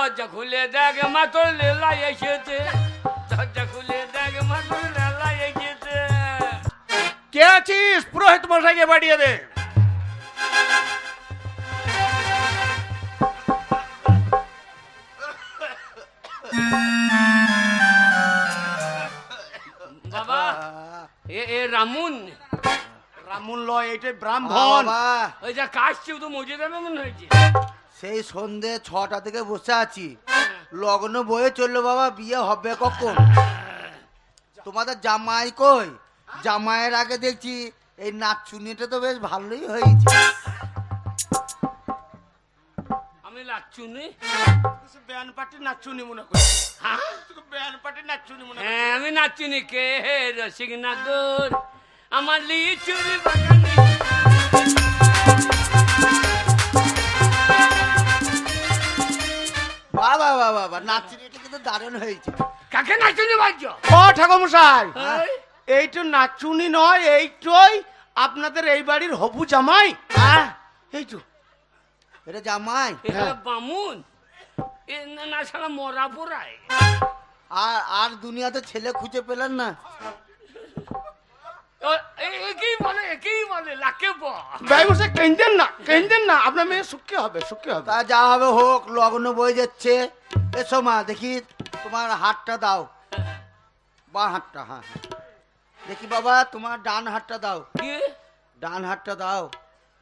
দরজা খুলে দেখ মা তোর লেলা এসেছে, দরজা খুলে দেখ মা তোর লেলা এসেছে। কে আছিস? পুরোহিত মশাইকে পাঠিয়ে দে। বাবা এ রামুন, রামুন লয়, এইটাই ব্রাহ্মণ। ওই যা কাশছে তো মজে যাবে মনে হয়েছে। সেই সন্ধে 6টা থেকে বসে আছি, লগ্ন বয়ে চললো বাবা, বিয়ে হবে কখন? তোমাদের জামাই কই? জামাইয়ের আগে দেখছি এই নাচুনিটা তো বেশ ভালোই হয়েছে। আমি লাচ্ছুনি, ব্যান পার্টি নাচুনি মনে করছি। হ্যাঁ ব্যান পার্টি নাচুনি মনে করছি। হ্যাঁ আমি নাচুনি। কে হে রসিক নাগর আমার লিচুর বাগানে। বাবা বাবা বাবা, নাচুনিটা কিন্তু দারুণ হয়েছে। কাকে নাচুনি বাজছো? ও ঠাকুরমশাই, এই, এইটা নাচুনি নয়, এইটাই আপনাদের এই বাড়ির হবু জামাই। হ্যাঁ, এইটু এটা জামাই। এটা বামুন, এ না সারা মরা পোড়ায়। আর আর দুনিয়াতে ছেলে খুঁজে পেলেন না? একেই বলে, একেই বলে লাকে ব্যবসায় কেন্দেন না, কেন্দেন না, আপনার মেয়ে সুখী হবে, সুখী হবে। তা যা হবে হোক, লগ্ন বয়ে যাচ্ছে। এসো মা, দেখি তোমার হাতটা দাও, বাঁ হাতটা। হ্যাঁ হ্যাঁ, দেখি বাবা তোমার ডান হাতটা দাও, কি ডান হাতটা দাও।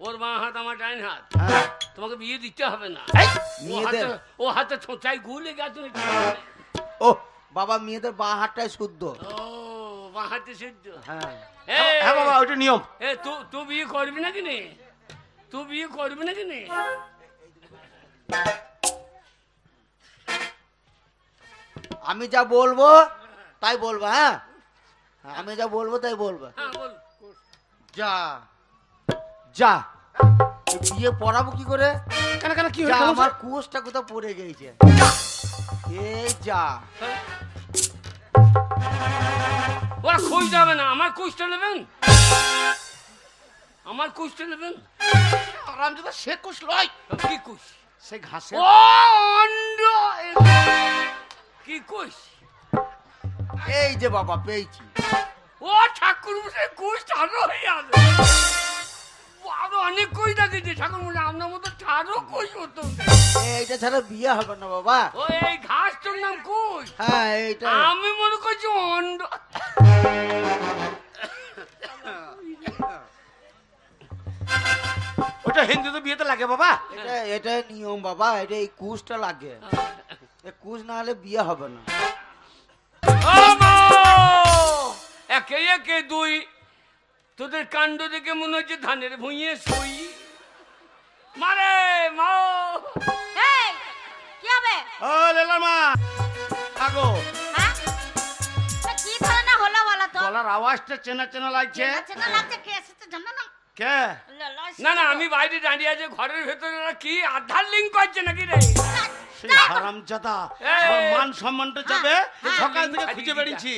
ওর বাঁ হাত আমার ডাইন হাত, হ্যাঁ, তোমাকে বিয়ে দিতে হবে না। এই, মেয়েদের ও হাতে ছোঁচাই গুলে গেছে। ও বাবা, মেয়েদের বাঁ হাতটাই শুদ্ধ। ও বাঁ হাতে সিদ্ধ। হ্যাঁ, হ্যাঁ বাবা, ওইটা নিয়ম। এ তুই বিয়ে করবি নাকি নে? তুই বিয়ে করবি নাকি নে? আমি যা বলবো তাই বলবো। হ্যাঁ, আমি যা বলবো তাই বলবো। হ্যাঁ বল। যা যা, এ বিয়ে পড়াবো কি করে? কেন কেন কি যা, হয়েছে? আমার কুশটা কোথাও পড়ে গেছে। এই যা, ওরা খুঁজ যাবে না, আমার কুশটা নেবেন, আমার কুশটা নেবেন। রামজাদা সে কুশ লয়, কি কুশ? সে ঘাসে। ও অন্ড কি কুশ? এই যে বাবা পেয়েছি। ও ঠাকুর মশাই কুশ ছাড়ো হয়ে আছে। আরো অনেক কুশ দেখেছি ঠাকুর মশাই, আপনার মতো ছাড়ো কুশ হতো। এইটা ছাড়া বিয়ে হবে না বাবা। ও এই ঘাসটার নাম কুশ? হ্যাঁ, এইটা আমি মনে করছি অন্ড। ওটা হিন্দুদের বিয়েতে লাগে বাবা। এটা এটা নিয়ম বাবা, এটা এই কুশটা লাগে। এই কুশ না হলে বিয়ে হবে না। একে একে দুই, তোদের কাণ্ড দেখে মনে হচ্ছে ধানের ভুঁইয়ে সই। মারে মা, এই কি হবে? ও লেলা মা, আগো হ্যাঁ, তা কি ধরনের হলো বলো তো? গলার আওয়াজটা চেনা চেনা লাগছে। চেনা চেনা লাগছে, কে এসেছে জানো না? কে? না না আমি বাইরে দাঁড়িয়ে আছি, ঘরের ভেতরে ওরা কি আধার লিঙ্ক করছে নাকি রে? সেই হারামজাদা, এই। আমার মান সম্মানটা যাবে। হ্যাঁ, সকাল থেকে হ্যাঁ, খুঁজে বেরিয়েছি,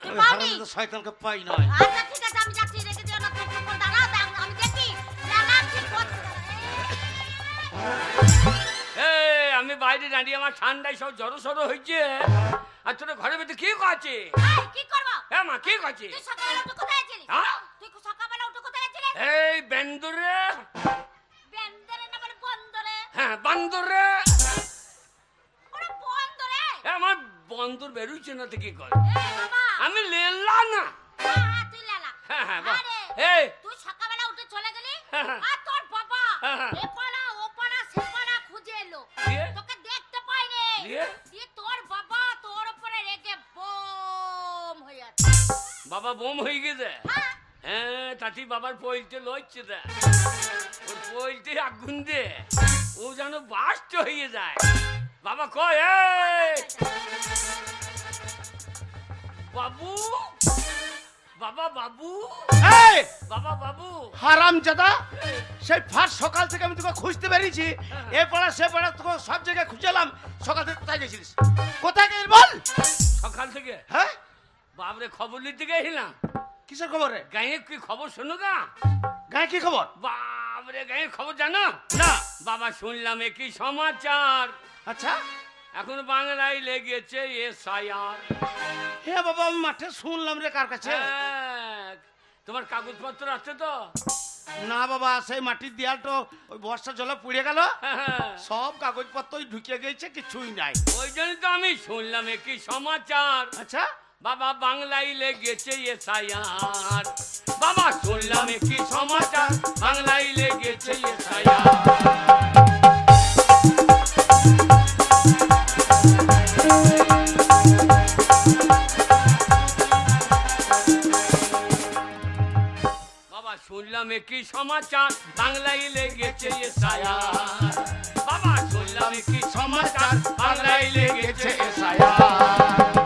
ওই পাওনি? হারামজাদা শয়তানকে পাই নয়। আচ্ছা ঠিক আছে, আমি যাচ্ছি, রেখে দিও না, তুমি উপর দাঁড়াও, আমি দেখি জানা কি করছে। আমি বাইরে দাঁড়িয়ে, আমার ঠান্ডায় সব জড়ো সড়ো হয়েছে। আর তোর ঘরের ভেতরে কি করছে? এই কি করব? হ্যাঁ মা কি করছে? তুই সকালবেলা উঠে কোথায় ছিলিস? হ্যাঁ? তুই সকালবেলা উঠে কোথায় ছিলিস? এই বেন্দরে, বেন্দরে না বলে বন্দরে? হ্যাঁ বান্দরে। ওরে বন্দরে? আমার বন্দর বেরোচ্ছে না তো কি করে? এই বাবা, আমি লেলা না। হ্যাঁ হ্যাঁ, তুই লেলা। হ্যাঁ হ্যাঁ বাহ। আরে, এই তুই সকালবেলা উঠে চলে গেলি, হ্যাঁ, হ্যাঁ। আর তোর বাবা হ্যাঁ, হ্যাঁ। এ পাড়া ও পাড়া সে পাড়া খুঁজে এলো, দিয়ে? তোকে দেখতে পাইনি। দিয়ে? দিয়ে তোর বাবা তোর উপরে রেগে বোম হয়ে আছে। বাবা বোম হয়ে গেছে। হ্যাঁ, হ্যাঁ তাতে বাবার পইলতে লইছে দে, ওর পইলতে আগুন দে, ও যেন বাস্ট হয়ে যায়। বাবা কয় এই বাবু, বাবা বাবু, এই বাবা বাবু। হারামজাদা, সেই ফার্স্ট সকাল থেকে আমি তোকে খুঁজতে বেরিয়েছি, এ পাড়া সে পাড়া তোকে সব জায়গায় খুঁজলাম। সকাল থেকে কোথায় গেছিলিস? কোথায় গেছিস বল? সকাল থেকে হ্যাঁ, বাবরে খবর নিতে গেছিলাম। কিসের খবর রে? গাঁয়ে কি খবর শোনো গা? গায়ে কি খবর? বাবরে গাঁয়ের খবর জানো না। বাবা শুনলাম একই সমাচার। আচ্ছা, এখন বাংলায় লেগেছে এসআইআর। হে বাবা আমি মাঠে শুনলাম রে কার কাছে। তোমার কাগজপত্র আছে তো? না বাবা সেই মাটির দেয়ালটা ওই বর্ষা জলে পুড়ে গেল, সব কাগজপত্র ঢুকে গেছে, কিছুই নাই। ওই জন্য তো আমি শুনলাম কি সমাচার। আচ্ছা বাবা বাংলায় লেগেছে এসআইআর। বাবা শুনলাম কি সমাচার, বাংলায় লেগেছে এসআইআর। বাবা শুনলাম কি সমাচার, বাংলায় লেগেছে এসআইআর। বাবা শুনলাম কি সমাচার, বাংলায় লেগেছে এসআইআর।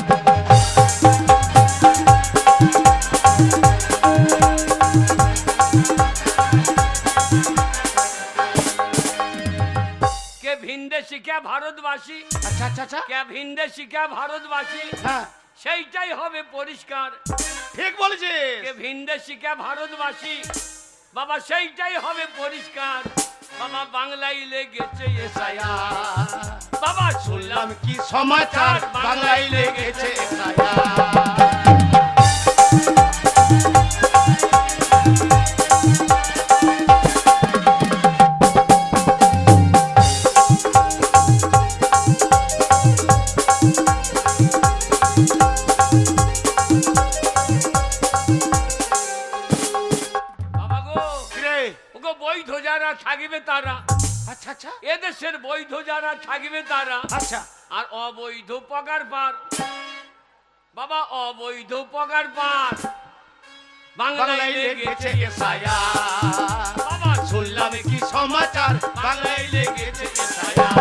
কে ভিনদেশি কে ভারতবাসী, আচ্ছা আচ্ছা আচ্ছা কে ভিনদেশি কে ভারতবাসী, হ্যাঁ সেইটাই হবে পরিষ্কার। ঠিক বলেছিস। কে ভিনদেশি কে ভারতবাসী, বাবা সেইটাই হবে পরিষ্কার। বাবা বাংলায় লেগেছে এসআইআর। বাবা শুনলাম কি সমাচার, বাংলায় লেগেছে এসআইআর। বাবা গো, কিরে? ওগো বৈধ যারা থাকিবে তারা, আচ্ছা আচ্ছা এদেশের বৈধ যারা থাকিবে তারা, আচ্ছা আর অবৈধ পগার পার। বাবা অবৈধ পগার পার বাংলায় লেগেছে এসআইআর। বাবা শুনলাম কি সমাচার, বাংলায় লেগেছে এসআইআর।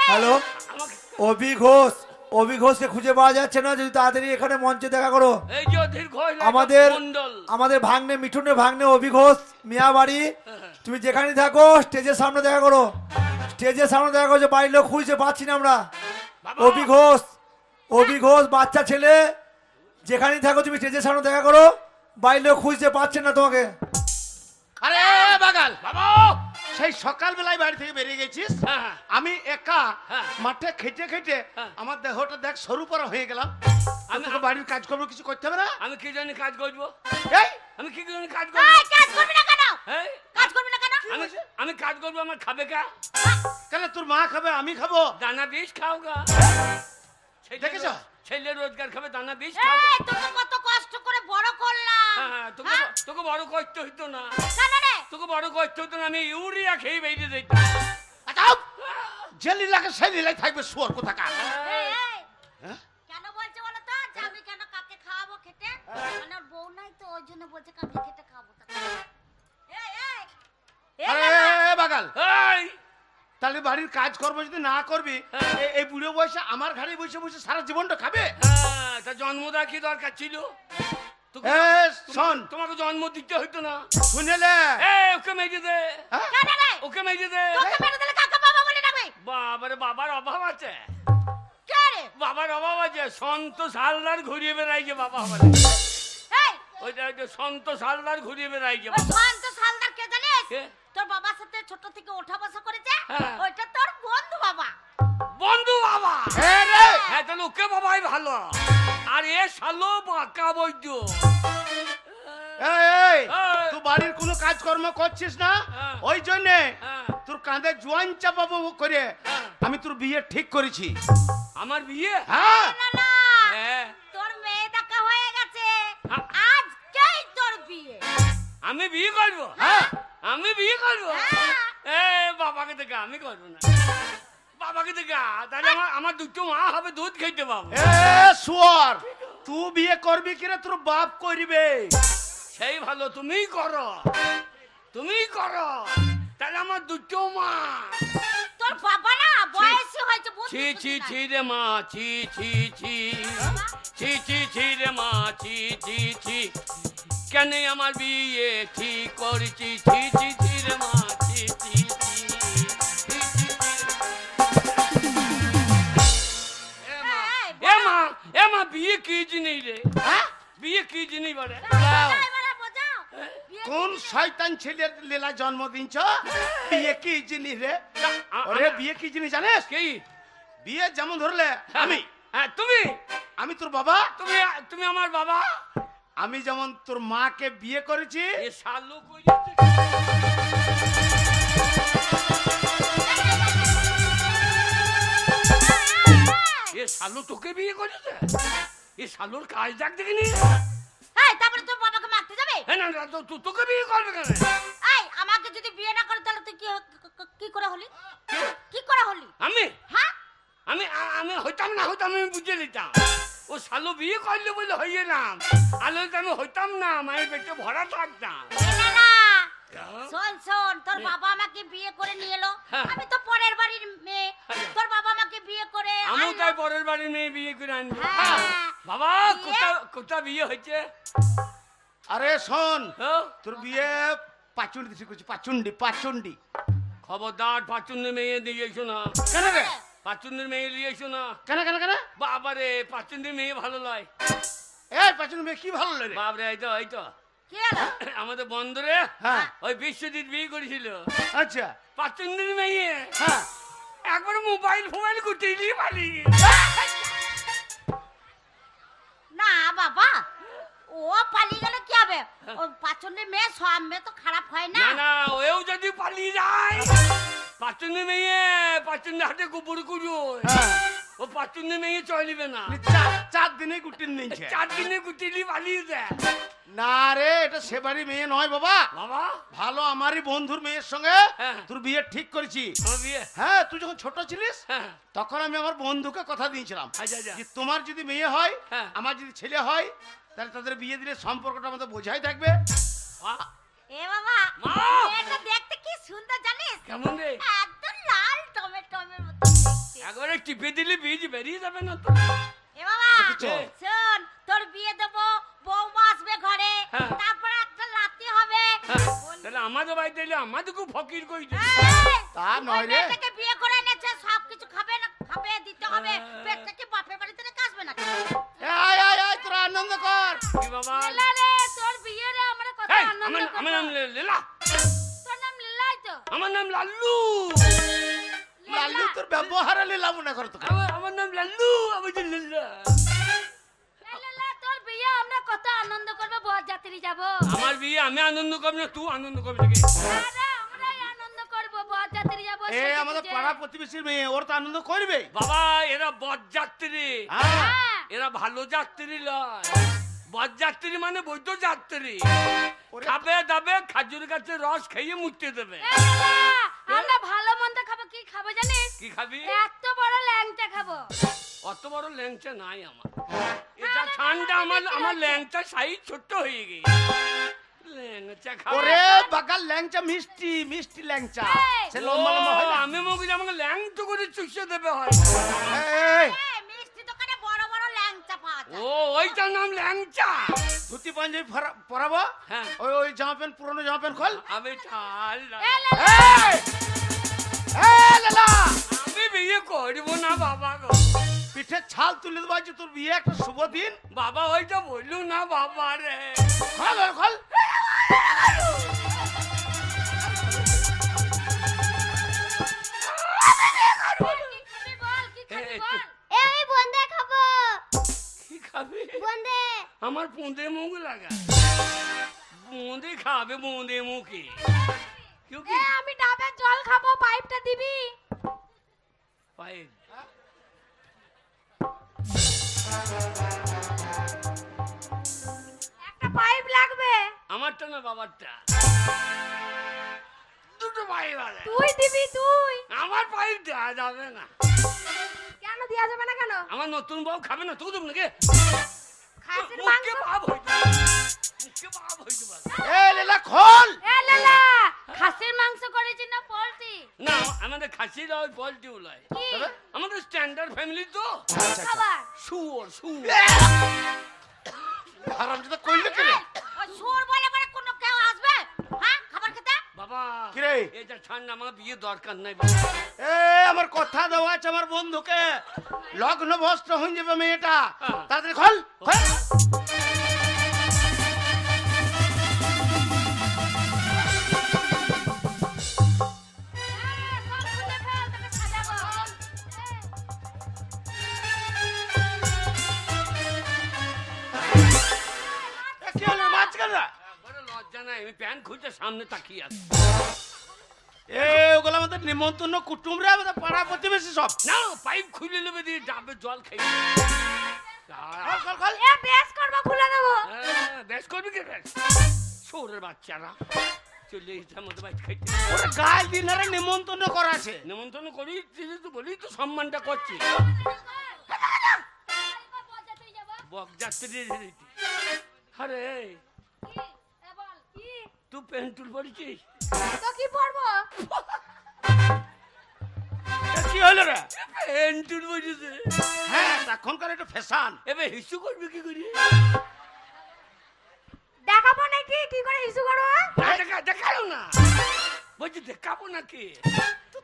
হ্যালো, অভি ঘোষ, অভি ঘোষকে খুঁজে পাওয়া যাচ্ছে না, যদি তাড়াতাড়ি এখানে মঞ্চে দেখা করো। এই যে অধীর ঘোষ আমাদের মণ্ডল। আমাদের ভাগ্নে, মিঠুনের ভাগ্নে অভি ঘোষ, মিয়া বাড়ি। তুমি যেখানে থাকো স্টেজের সামনে দেখা করো, স্টেজের সামনে দেখা করো। বাড়ির লোক খুঁজে পাচ্ছি না আমরা। বাবা, অভি ঘোষ, অভি ঘোষ বাচ্চা ছেলে, যেখানেই থাকো তুমি স্টেজের সামনে দেখা করো। বাড়ির লোক খুঁজতে পারছে না তোমাকে। আরে বাগাল, বাবা সেই সকালবেলায় বাড়ি থেকে বেরিয়ে গেছিস, হ্যাঁ, হ্যাঁ। আমি একা হ্যাঁ। মাঠে খেটে খেটে হ্যাঁ। আমার দেহটা দেখ সরু পরা হয়ে গেলাম। আমি আমি- তোকে বাড়ির কাজকর্ম কিছু করতে হবে না? আমি কি জানি কাজ করবো, এই আমি কি জানি কাজ এই, করবো। কাজ করবি না কেন? এই, কাজ করবি না কেন? আমি আমি কাজ করবো, আমার খাবে কা? কেন তোর মা খাবে, আমি খাবো? দানা বিষ খাও গা। দেখেছো? ছেলে রোজগার খাবে, দানা বিষ এই, খাও। তোকে কত কষ্ট করে বড় করলাম। হ্যাঁ, তোকে হ্যাঁ? তোকে বড় করতে হইতো না, কেন রে? তোকে বড় করতে হইতো না, আমি ইউরিয়া খেয়ে বেরিয়ে যেতাম। আচ্ছা, যে লীলাকে সেই লীলাই থাকবে, শুয়ার কোথাকার। এই, এই, হ্যাঁ? কেন বলছে বলো তো যে আমি কেন কাকে খাওয়াবো খেতে? মানে ওর বউ নাই তো, ওই জন্য বলছে কাকে খেতে খাওয়াবো তাকে। এই, এই, এই আরে বাবা। বাগাল, এই, তাহলে বাড়ির কাজকর্ম যদি না করবি, হ্যাঁ। এই বুড়ো বয়সে আমার ঘাড়ে বসে বসে সারা জীবনটা খাবে? হ্যাঁ, তা জন্মদা কি দরকার ছিল? তোকে- এ, শোন, তোমাকে জন্ম দিতে হইতো না। শুনেলে ওকে মেজে দে, হ্যাঁ? কেন রে? ওকে মেজে দে। তোকে মেরে দিলে কাকে বাবা বলে ডাকবি? বাবারে, বাবার অভাব আছে, কে রে? বাবার অভাব আছে। সন্তোষ হালদার ঘুরিয়ে বেড়াইছে বাবা আমার। এই, ওইটা ওই যে সন্তোষ হালদার ঘুরিয়ে বেড়াইছে ওই বাবা। সন্তোষ হালদার কে জানিস? কে? তোর বাবার সাথে ছোট থেকে ওঠা বসা করেছে, হ্যাঁ। ওইটা তোর বন্ধু বাবা। বন্ধু বাবা। এ রে, হ্যাঁ, তাহলে ওকে বাবাই ভালো। আর এ শালো বাঁকা বৈদ্য। এই, এই, এই। তুই বাড়ির কোনো কাজকর্ম করছিস না, হ্যাঁ। ওই জন্যে হ্যাঁ, তোর কাঁধে জোয়ান চাপাবো করে হ্যাঁ। আমি তোর বিয়ে ঠিক করেছি। আমার বিয়ে। হ্যাঁ, না না, হ্যাঁ, তোর মেয়ে দেখা হয়ে গেছে, হ্যাঁ। আজকেই তোর বিয়ে। আমি বিয়ে করবো। হ্যাঁ। আমি বিয়ে করবো। হ্যাঁ। এ বাবাকে দেখে আমি করবো না, বাবাকে দেখে। তাহলে আমার আমার দুটো মা হবে, দুধ খেতে পাবো। এ শুয়ার, তুই বিয়ে করবি কিনা তোর বাপ করবে? সেই ভালো, তুমিই করো, তুমিই করো। তাহলে আমার দুটো মা। তোর বাবা না বয়সী হয়েছে, বুদ্ধি ছি ছি শুদ্ধি ছি নাই। রে মা, ছি ছি ছি, ছি ছি ছি রে মা, ছি ছি ছি। কেন আমার বিয়ে ঠিক করছি ছি ছি ছি রে মা ছি ছি ছি ছি ছি ছি। এ মা বিয়ে কি জিনিস রে? হ্যাঁ? বিয়ে কি জিনিস বলে? এবারে বোঝাও বিয়ে কোন শয়তান ছেলের লীলা জন্ম দিনছ? বিয়ে কি জিনিস রে? ওরে বিয়ে কি জিনিস জানিস? কি? বিয়ে যেমন ধরলে আমি হ্যাঁ তুমি আমি তোর বাবা, তুমি তুমি আমার বাবা। আমি যেমন তোর মাকে বিয়ে করেছি, এ শালু কইছে। এ শালু তোকে বিয়ে করেছে? এ শালুর কাজ দেখ দেখিনি? এই তারপরে তোর বাবাকে মারতে যাবে? না না তোকে বিয়ে করবে কেন? এই আমাকে যদি বিয়ে না করে তাহলে তুই কি করে হলি? কি করে হলি? আমি হ্যাঁ আমি আমি হইতাম না হইতাম আমি বুঝে নিতাম। ও শালু বিয়ে করলে বলে হয়ে গেলাম, আলো আমি হইতাম না, মায়ের পেটে ভরা থাকতাম। না না শোন শোন, তোর বাবা আমাকে বিয়ে করে নিয়ে এলো, হ্যাঁ। আমি তো পরের বাড়ির মেয়ে, তোর বাবা আমাকে বিয়ে করে আমিও আনলো। তাই পরের বাড়ির মেয়ে বিয়ে করে আনবো। হ্যাঁ। বাবা বিয়ে? কোথা বিয়ে হয়েছে? আরে শোন হ্যাঁ? তোর বিয়ে পাচুন্ডি ঠিক করছি, পাচুন্ডি পাচুন্ডি। খবরদার পাচুন্নের মেয়ে দিয়ে এসো না, কেন রে? পাচুন্নের মেয়ে নিয়ে এসো না। কেন কেন কেন? বাবারে পাচুন্নের মেয়ে ভালো লয়। এই পাচুন্ডি মেয়ে কি ভালো লাগে? বাবরে এই তো কি হলো? আমাদের বন্দরে হ্যাঁ ওই বিশ্বজিৎ বিয়ে করেছিল আচ্ছা পাচুন্নের মেয়ে। হ্যাঁ একবার মোবাইল গুটিয়ে নিয়ে পালিয়ে গেছে। না বাবা, ও পালিয়ে গেলে কি হবে? ও পাচনের মেয়ে, সব মেয়ে তো খারাপ হয় না। না না ওও যদি পালিয়ে যায়, পাচুন্নের মেয়ে পাচুন্নের হাতে গোবর কুড়ো, হ্যাঁ ও পাচুন্নের মেয়ে চলিবে না। চার দিনে গুটিন নিচ্ছে। 4 দিনে গুটিয়ে পালিয়ে যায়। না রে, এটা সেবারই মেয়ে নয় বাবা, বাবা ভালো আমারই বন্ধুর মেয়ের সঙ্গে হ্যাঁ। তোর বিয়ে ঠিক করেছি। আমার বিয়ে হ্যাঁ তুই যখন ছোট ছিলিস হ্যাঁ তখন আমি আমার বন্ধুকে কথা দিয়েছিলাম আচ্ছা আচ্ছা যে তোমার যদি মেয়ে হয় হ্যাঁ। আমার যদি ছেলে হয় তাহলে তাদের বিয়ে দিলে সম্পর্কটা আমাদের বোঝাই থাকবে। বাহ, এ বাবা, মা! মেয়েটা দেখতে কি সুন্দর জানিস? কেমন রে? একদম লাল টমেটোমের মতো দেখতে। একবারে টিপে দিলে বীজ বেরিয়ে যাবে না তো? এ বাবা, দেখেছো? শোন, তোর বিয়ে দেবো, বৌমা আসবে ঘরে, হ্যাঁ। তারপরে একটা লাতি হবে। হ্যাঁ, বলবি, তাহলে আমাদের বাড়িতে এলে আমাদেরকে ফকির কই দে। এই, তা ওই নয় রে। মেয়েটাকে বিয়ে করে এনেছে, সবকিছু খাবে না, খাবে দিতে হবে, হ্যাঁ। পেটটা কি বাপের বাড়িতে রেখে আসবে না? আয় আয় আয় তোরা আনন্দ কর। কি বাবা? লীলা রে, তোর বিয়ে রে, আমরা কত এই, আনন্দ আমার করবো। নাম লীলা। তোর নাম লীলাই তো? আমার নাম লাল্লু। লাল্লু তোর ব্যবহারে লীলা মনে কর তোকে। আমার নাম লাল্লু, আমি তো লীলা। লীলা, তোর বিয়ে আমরা কত আনন্দ করবো, বরযাত্রী যাবো। আমার বিয়ে আমি আনন্দ করব না, তুই আনন্দ করবি নাকি? আরে, আমরাই আনন্দ করবো, বরযাত্রী যাবো। এ সেজে আমাদের গুজে। পাড়া প্রতিবেশীর মেয়ে, ওর তো আনন্দ করবে। বাবা এরা বরযাত্রী, হ্যাঁ হ্যাঁ। এরা ভালো যাত্রী লয়। বরযাত্রী মানে বৈধ যাত্রী, ওরে- খাবে দাবে খাজুর গাছের রস খেয়ে মুছতে দেবে। এ লীলা, আমরা ভালো মন্দ খাবো, কি খাবো জানিস? কি খাবি? এত বড় ল্যাংচা খাবো। অত বড় ল্যাংচা নাই আমার। এটা ঠান্ডা, আমার ল্যাংচা সাইজ ছোট্ট হয়ে গেছে। ল্যাংচা খাবো? ওরে বাগাল ল্যাংচা, মিষ্টি মিষ্টি ল্যাংচা, এই। সে লম্বা লম্বা হয় ও, না? আমি মুখে আমাকে ল্যাংচা করে চুষে দেবে হয়। এই, এ, মিষ্টি দোকানে বড় বড় ল্যাংচা পাওয়া যায়। ও ওইটার নাম ল্যাংচা। ধুতি পাঞ্জাবি পরাবো, হ্যাঁ। ওই জামা প্যান্ট, পুরনো জামা প্যান্ট খোল। আমি ঠাল এ লীলা, এই! এই লীলা, আমি বিয়ে করব না বাবা গো। পিঠের ছাল তুলে দেবো, আজ তোর বিয়ে একটা শুভ দিন। বাবা ওইটা বললু না বাবা রে। খোল খোল, খোল। কি বল, কি খাবি এই, বল। এ, আমি বোঁদে খাবো। কি খাবে? বোঁদে। আমার পুঁদে মুখ লাগা। বোঁদে খাবে, বোঁদে মুখে। কেউ কি এ, আমি ডাবের জল খাবো, পাইপটা দিবি? পায়ে একটা পাইপ লাগবে। আমারটা না বাবারটা? দুটো পাইপ আছে। তুই দিবি তুই। আমার পাইপ দেওয়া যাবে না। কেন দেয়া যাবে না কেন? আমার নতুন বউ খাবে না, তুই দেব নাকি? খাসির মুখে মাংস। ভাব হইতে পারে। মুখে ভাব হইতে পারে। এই লীলা খোল। এ লীলা, খাসির মাংস করেছি না পোল্ট্রি? না আমাদের খাসিরা ওই পোল্ট্রি লয়, কি আমাদের স্ট্যান্ডার্ড ফ্যামিলি তো। খাবার? শুয়োর শুয়োর। হারামজাদা কইলো কেন? এই, ওই সুর বলে বলে কোনো কেউ আসবে? রে এটা ছাড় না, আমার বিয়ে দরকার নাই বাবা। এ আমার কথা দেওয়া আছে আমার বন্ধুকে, লগ্ন বস্ত্র হয়ে যাবে মেয়েটা, তাড়াতাড়ি খোল খোল। এ, কি হলো মাঝখানে? একবারে লজ্জা নাই, আমি প্যান্ট খুলতে সামনে তাকিয়ে আছি। এ ওগুলো আমাদের নিমন্ত্রণ কুটুম রে, আমাদের পাড়া প্রতিবেশী সব। না পাইপ খুলে নেবে দিয়ে ডাবে জল খেয়ে খোল খোল খোল। এ বেশ করবো, খুলে দেবো। বেশ করবি কে বেশ? শোরের বাচ্চারা চলে এসে আমাদের বাড়ি খাইতে। ওরা গায়ে দিন আরে নিমন্ত্রণ করা আছে। নেমন্তন্ন করি তো বলি তো সম্মানটা করছি। বকযাত্রী আরে তুই পেন্টুল পড়েছিস? তো কি পড়বো? এ, কি হলো রে? পেন্টুল পড়েছে। হ্যাঁ এখনকার একটা ফ্যাশন। এবার হিসু করবি কি করি? দেখাবো নাকি কি করে ইস্যু করবো? দেখালো না, বলছি দেখাবো নাকি?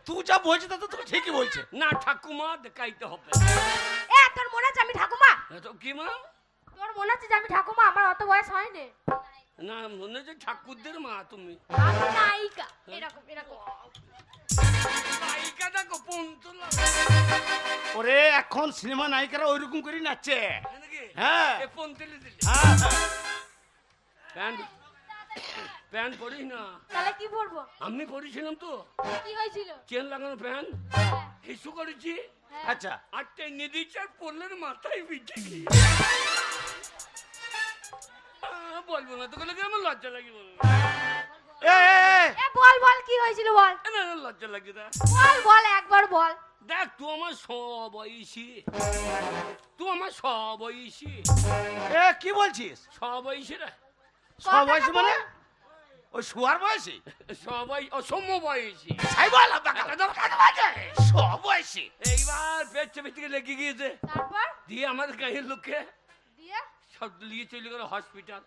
তুই যা বলছিস তা তো তোকে ঠিকই বলছে। না ঠাকুমা দেখাইতে হবে। এ তোর মনে আছে আমি ঠাকুমা? তো কি মা? তোর মনে আছে যে আমি ঠাকুমা? আমার অত বয়স হয়নি। না মনে হচ্ছে ঠাকুরদের মা তুমি। আমি নায়িকা, এরকম এরকম। নায়িকা দেখো পন্তুল ওরে এখন সিনেমা নায়িকারা ওইরকম করে নাচছে। নাকি? হ্যাঁ। এ পন্তুলে দিলে হ্যাঁ, হ্যাঁ। প্যান্ট প্যান্ট পরিস না। তাহলে কি পড়বো? আমি পরিছিলাম তো, কি হয়েছিল? চেন লাগানো প্যান্ট হিসু করেছি। আচ্ছা আর টেনে দিচ্ছে আর পড়লেন মাথায় বিছে কি বলবো না তোকে লাগে, আমার লজ্জা লাগে বলবো। এ এ, এ, এ বল বল কি হয়েছিল বল। না না লজ্জা লাগে না। বল বল একবার বল। দেখ তুই আমার সবয়সী, তুই আমার সবয়সী। এ কি বলছিস? সবয়সী রে, সব বয়সী মানে ওই শুয়ার বয়সী? সবাই অসম বয়সী। তাই বল সব বয়সী। এইবার পেট চেপে থেকে লেগে গিয়েছে, তারপর দিয়ে আমার গাঁয়ের লোককে দিয়ে সব নিয়ে চলে গেল হসপিটাল।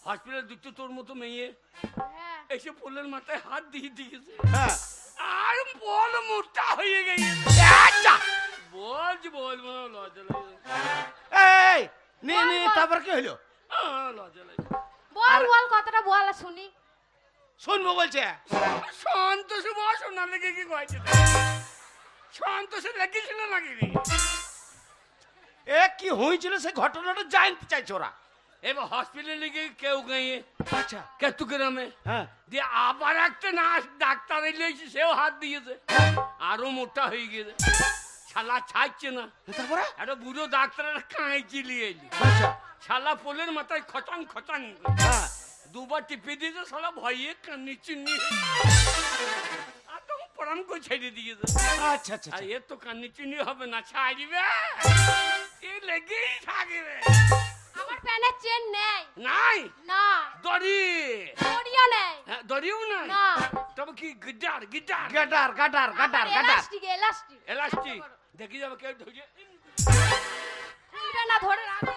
হসপিটাল দুটো তোর মতো মেয়ে হ্যাঁ এসে পড়লেন মাথায় হাত দিয়ে দিয়েছে, হ্যাঁ আর বল মোটা হয়ে গেছে। আচ্ছা বলবো না, লজ্জা লাগে। এই নে নে তারপর কি হলো? লজ্জা লাগে। বল বল কথাটা বল আর শুনি। শুনবো বলছে। সন্তোষ বস না লেগে কি কয়েছে, সন্তোষে লেগেছিল নাকি রে? এ কি হয়েছিল সে ঘটনাটা জানতে চাইছে ওরা। এবার হসপিটালে গিয়ে কেউ গাঁয়ে আচ্ছা কেতু গ্রামে হ্যাঁ দিয়ে আবার একটা নার্স ডাক্তার এসে সেও হাত দিয়েছে, আরো মোটা হয়ে গেছে, শালা ছাড়ছে না। তারপরে একটা বুড়ো ডাক্তারের কাঁচি নিয়ে এলি, আচ্ছা শালা পোলের মাথায় খটাং খটাং হ্যাঁ দুবার টিপে দিয়েছে, শালা ভয়ে কান্নি চিন্নি একদম পরাম করে ছেড়ে দিয়েছে। আচ্ছা আচ্ছা আর এর তো কান্নি চিনি হবে না, ছাড়িবে এ লেগেই থাকবে। আমার প্যানের চেন নেই। নাই না দড়ি, দড়িও নেই। হ্যাঁ দড়িও নাই, না তবে কি guitar guitar গাটার গাটার গাটার গাটার elastic elastic elastic দেখি যাবে কেউ ধরে খুলবে না, ধরে রাখো।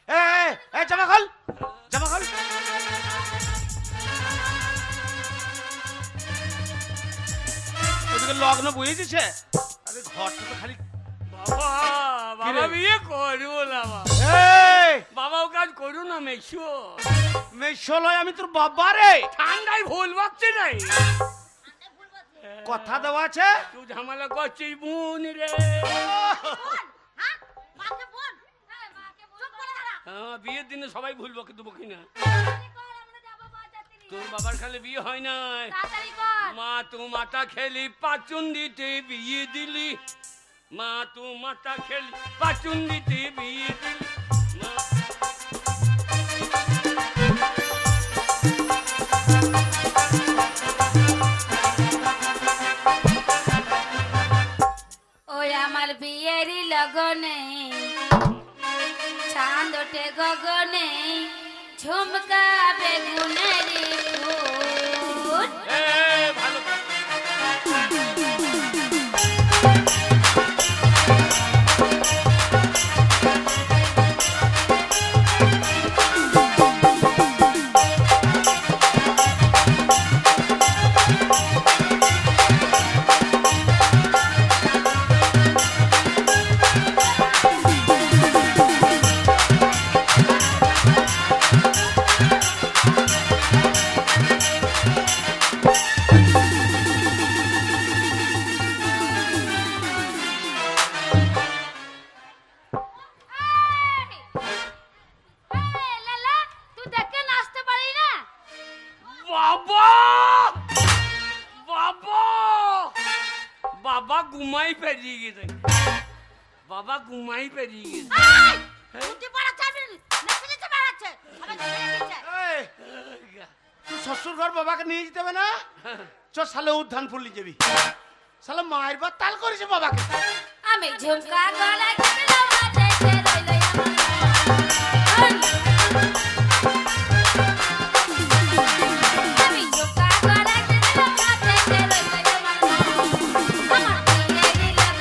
এ এ, এ জামা খোল জামা খোল। ওদিকে লগ্ন বয়ে দিছে। আরে ঘরটা তো খালি। বাবা বাবা বিয়ে করবো না বাবা, এই বাবাও কাজ করু না মেশো মেশলয় আমি তোর বাবা রে। ঠান্ডায় ভুল ভাবছি নাই, কথা দেওয়া আছে। তুই ঝামেলা করছিস বোন রে। হ্যাঁ মাকে বল। হ্যাঁ মাকে বল। চুপ করে দাঁড়া। হ্যাঁ বিয়ের দিনে সবাই ভুল বকে দেবো কিনা? তাড়াতাড়ি কর, আমরা যাবো বাজাতে। তোর বাবার খালি বিয়ে হয় নাই, তাড়াতাড়ি কর। মা তু মাতা খেলি পাচুন্দিতে বিয়ে দিলি, মা তু মাতা খেলি পাচুন্দিতে বিয়ে দিলি মা- ওই আমার বিয়েরই লগনে চাঁদ ওঠে গগনে ঝুমকা বেগুনেরি ফুল। এ, ভালো বাবা বাবা বাবা ঘুমাই পেরিয়ে গেছে, বাবা ঘুমাই পেরিয়ে গেছে। তুই পাড়া যাবি নেচে নেচে বেড়াচ্ছে সবাই দেখে নিচ্ছে এই, তুই শ্বশুর ঘর বাবাকে নিয়ে যেতে হবে না? চ সালে উদ্যান ফুল নিয়ে যাবি। সালে মায়ের বা তাল করেছে বাবাকে। আমি ঝুমকা গলায় দিলাম হাতে রইল আমি ঝুমকা গলায় দিলাম হাতে রইল আমার পিয়ে দিলাম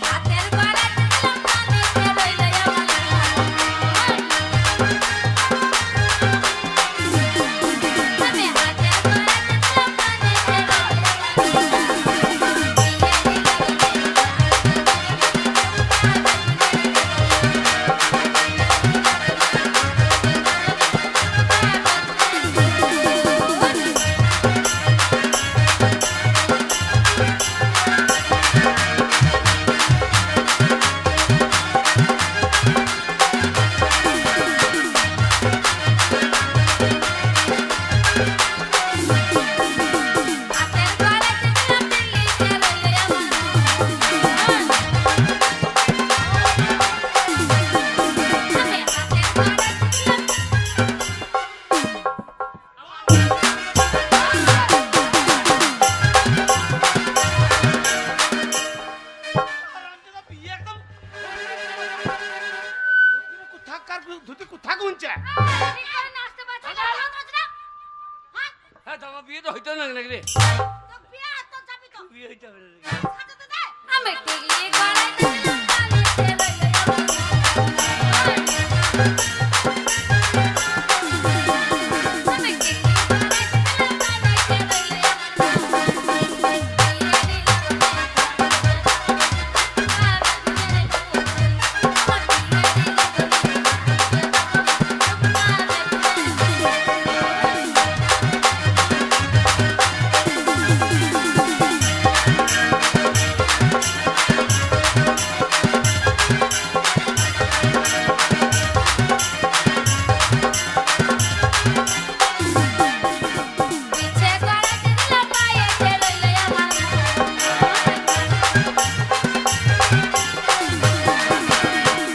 হাতের গলায় দিলাম কানে রইল আমি হাতের গলায় দিলাম কানে হাতের গলায় দিলাম দিল্লিতে রইল আমি হাতের গলায় দিলাম বিয়ে একদম কোথাকার ধুতি কোথা গুনছে? ঠিক করে নাচতে পারছিস না ভালো নাচ না হ্যাঁ হ্যাঁ তো আমার বিয়ে তো হইতো না নাকি রে, তো বিয়ে তো যাবি তো বিয়ে হইতে হবে না নাকি? সাজাতে দে আমি টিকলি গলায় দিলাম কানে আমি টিকলি গলায় দিলাম পিছে গলায় দিলাম পায়ে রইল আমার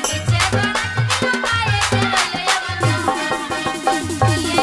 পিছে গলায় দিলাম পায়ে রইল আমার পিয়ে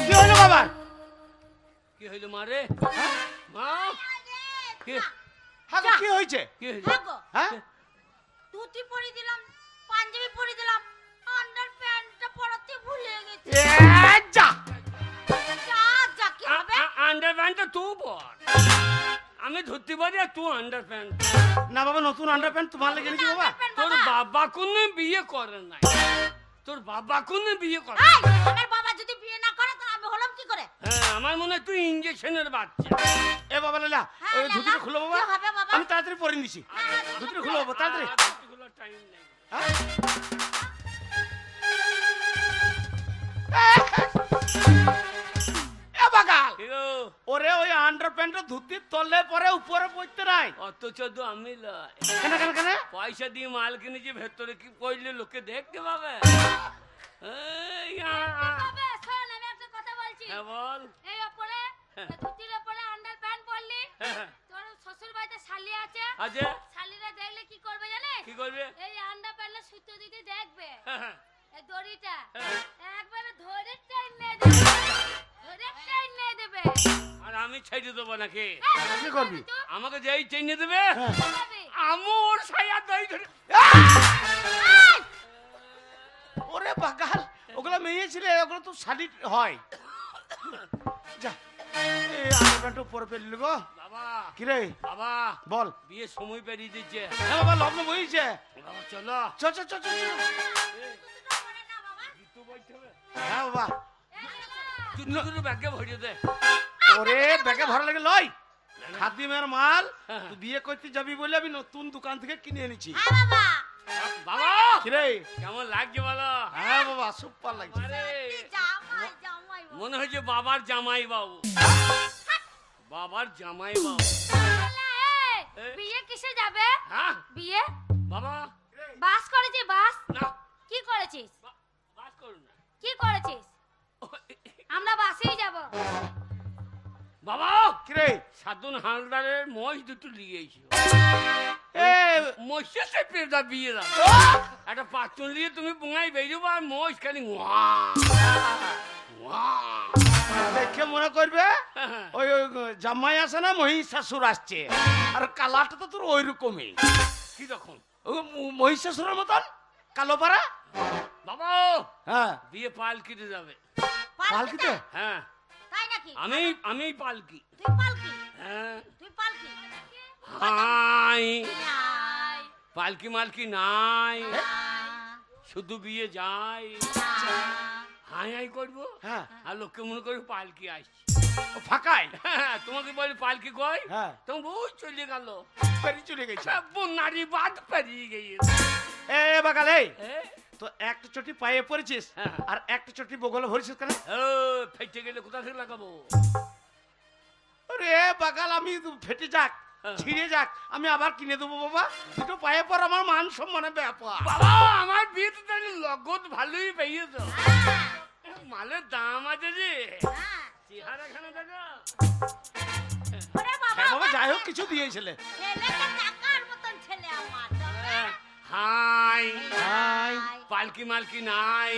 কি হলো বাবার? কি হইলো মা রে? মা কি হ্যাঁ গো, কি হয়েছে? কি হইলো? ভাগো হ্যাঁ ধুতি পরে দিলাম পাঞ্জাবি পরে দিলাম আন্ডার প্যান্টটা পরাতে ভুলে গেছি এ যা যা যা কি হবে আন্ডার প্যান্ট তুই পর, আমি ধরতে পারি আর তুই আন্ডার প্যান্ট। না বাবা, নতুন আন্ডার প্যান্ট তোমার লেগে নিয়েছি বাবা। underpant তোর বাবা। বাবা কোনে বিয়ে করে নাই, তোর বাবা কোনে বিয়ে করে? এই, আমার বাবা যদি বিয়ে না করে তো আমি হলাম কি করে হ্যাঁ আমার মনে হয় তুই ইঞ্জেকশনের বাচ্চা। এ বাবা লালা, হ্যাঁ, ওই লালা, ধুতিটা খুলো বাবা। কি হবে বাবা? আমি তাড়াতাড়ি পরে নিছি। ধুতিটা খুলো বাবা, তাড়াতাড়ি। টাইম নেই। হ্যাঁ? এ বাগাল, কি গো? ওরে ওই আন্ডার প্যান্টের ধুতির তলে পরে উপরে পড়তে নাই। অথচ তো আমি লয়। কেন কেন কেন? পয়সা দিয়ে মাল কিনেছি, ভেতরে কি পড়লে লোকে দেখতে পাবে। এই, তবে শোন আমি একটা কথা বলছি হ্যাঁ বল। এই ওপরে হ্যাঁ। ধুতি আচ্ছা শালিরা দেখলে কি করবে জানেন? কি করবে? এই আন্ডা প্যান্ডা সুতো দিতে দেখবে। হ্যাঁ, এই দড়িটা হ্যাঁ। একবারে ধরে টেনে দেবে। ধরে টেনে দেবে। আর আমি ছেড়ে দেবো নাকি? কি করবি? আমাকে যেই চেনে দেবে হবে। আমুর ছায়া দই ধরে ওরে বাগাল, ওগুলো মেয়ে ছিলে, ওগুলো তো শাড়ি হয়। যা এই আন্ডারপ্যান্ট পরে ফেললি গো। বাবা কি রে বাবা বল। বিয়ে সময় পেরিয়ে দিচ্ছে। হ্যাঁ বাবা, লগ্ন বইছে। বাবা চলো। চ চ চ চ চ। হ্যাঁ বাবা। দুটো ব্যাগে ভরিয়ে দে। ওরে ব্যাগে ভরা লাগে লয় খাদিমের মাল। তুই বিয়ে করতে যাবি বলে আমি নতুন দোকান থেকে কিনে এনেছি। হ্যাঁ বাবা। বাবা কি রে? কেমন লাগছে বলো? হ্যাঁ বাবা, সুপার লাগছে। আরে জামাই জামাই বাবা। মনে হচ্ছে বাবার জামাই বাবু। বাবার জামাই বাবু। এই, বিয়ে কিসে যাবে? হ্যাঁ বিয়ে বাবা বাস করেছিস বাস? না কি করেছিস? বাস করুন না। কি করেছিস? আমরা বাসেই যাব। বাবা কি রে? সাধন হালদারের মহিষ দুটো লিয়েছিল। এ মহিষের সাথে পেটা বিয়ে দাও। একটা পাঁচন নিয়ে তুমি বুঙাই বেরিয়ে আর মহিষ খালি দেখে মনে করবে ওই ওই জামাই আসে না, মহিষাসুর আসছে। আর কালারটা তো তোর ওই রকমই, কি রকম? মহিষাসুরের মতন কালো পাড়া। বাবা হ্যাঁ বিয়ে পালকিতে যাবে। পালকিতে? হ্যাঁ তাই নাকি? আমি পালকি। তুই পালকি? হ্যাঁ তুই পালকি? হাই নাই, পালকি মালকি নাই, না, শুধু বিয়ে যাই। না। হাই হাই করবো হ্যাঁ আর লোককে মনে করবো পালকি আসছে। ও ফাঁকাই। তোমাকে বলি পালকি কই, হ্যাঁ তুমি বউ চলে গেল। পেরি চলে গেছে। নারী বাদ পেরিয়ে গিয়েছে। এ বাগাল, এই এ, তো একটা চটি পায়ে পড়েছিস হ্যাঁ। আর একটা চটি বগলে ভরেছিস কেন? ও, ফেটে গেলে কোথা থেকে লাগাবো? আরে বাগাল, আমি ফেটে যাক হ্যাঁ। ছিঁড়ে যাক আমি আবার কিনে দেবো বাবা। দুটো পায়ে পর আমার মান সম্মানের ব্যাপার। বাবা আমার বিয়েতে তাহলে লগত ভালোই পেয়েছ। মালের দাম আছে যে। হ্যাঁ। চেহারা খানে দেখো। ওরে বাবা, হ্যাঁ বাবা, যাই হোক কিছু দিয়েছিলে। ছেলেটা টাকার মতন ছেলে আমার। হাই হাই পালকি মালকি নাই,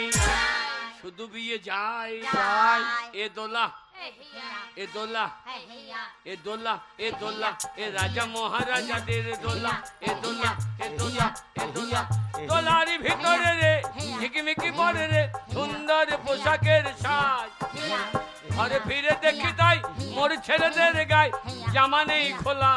শুধু বিয়ে যাই। যাই। এ দোলা এই হিয়া, এ দোলা এই হিয়া। এ দোলা এ দোলা এ রাজা মহারাজাদের দোলা। এ দোলা এ দোলা এ দোলা দোলারি ভিতরে রে ঝিকিমিকি পরে রে সুন্দর পোশাকের সাজ। ঘরে ফিরে দেখি তাই মোর ছেলেদের গায়ে জামা নেই খোলা।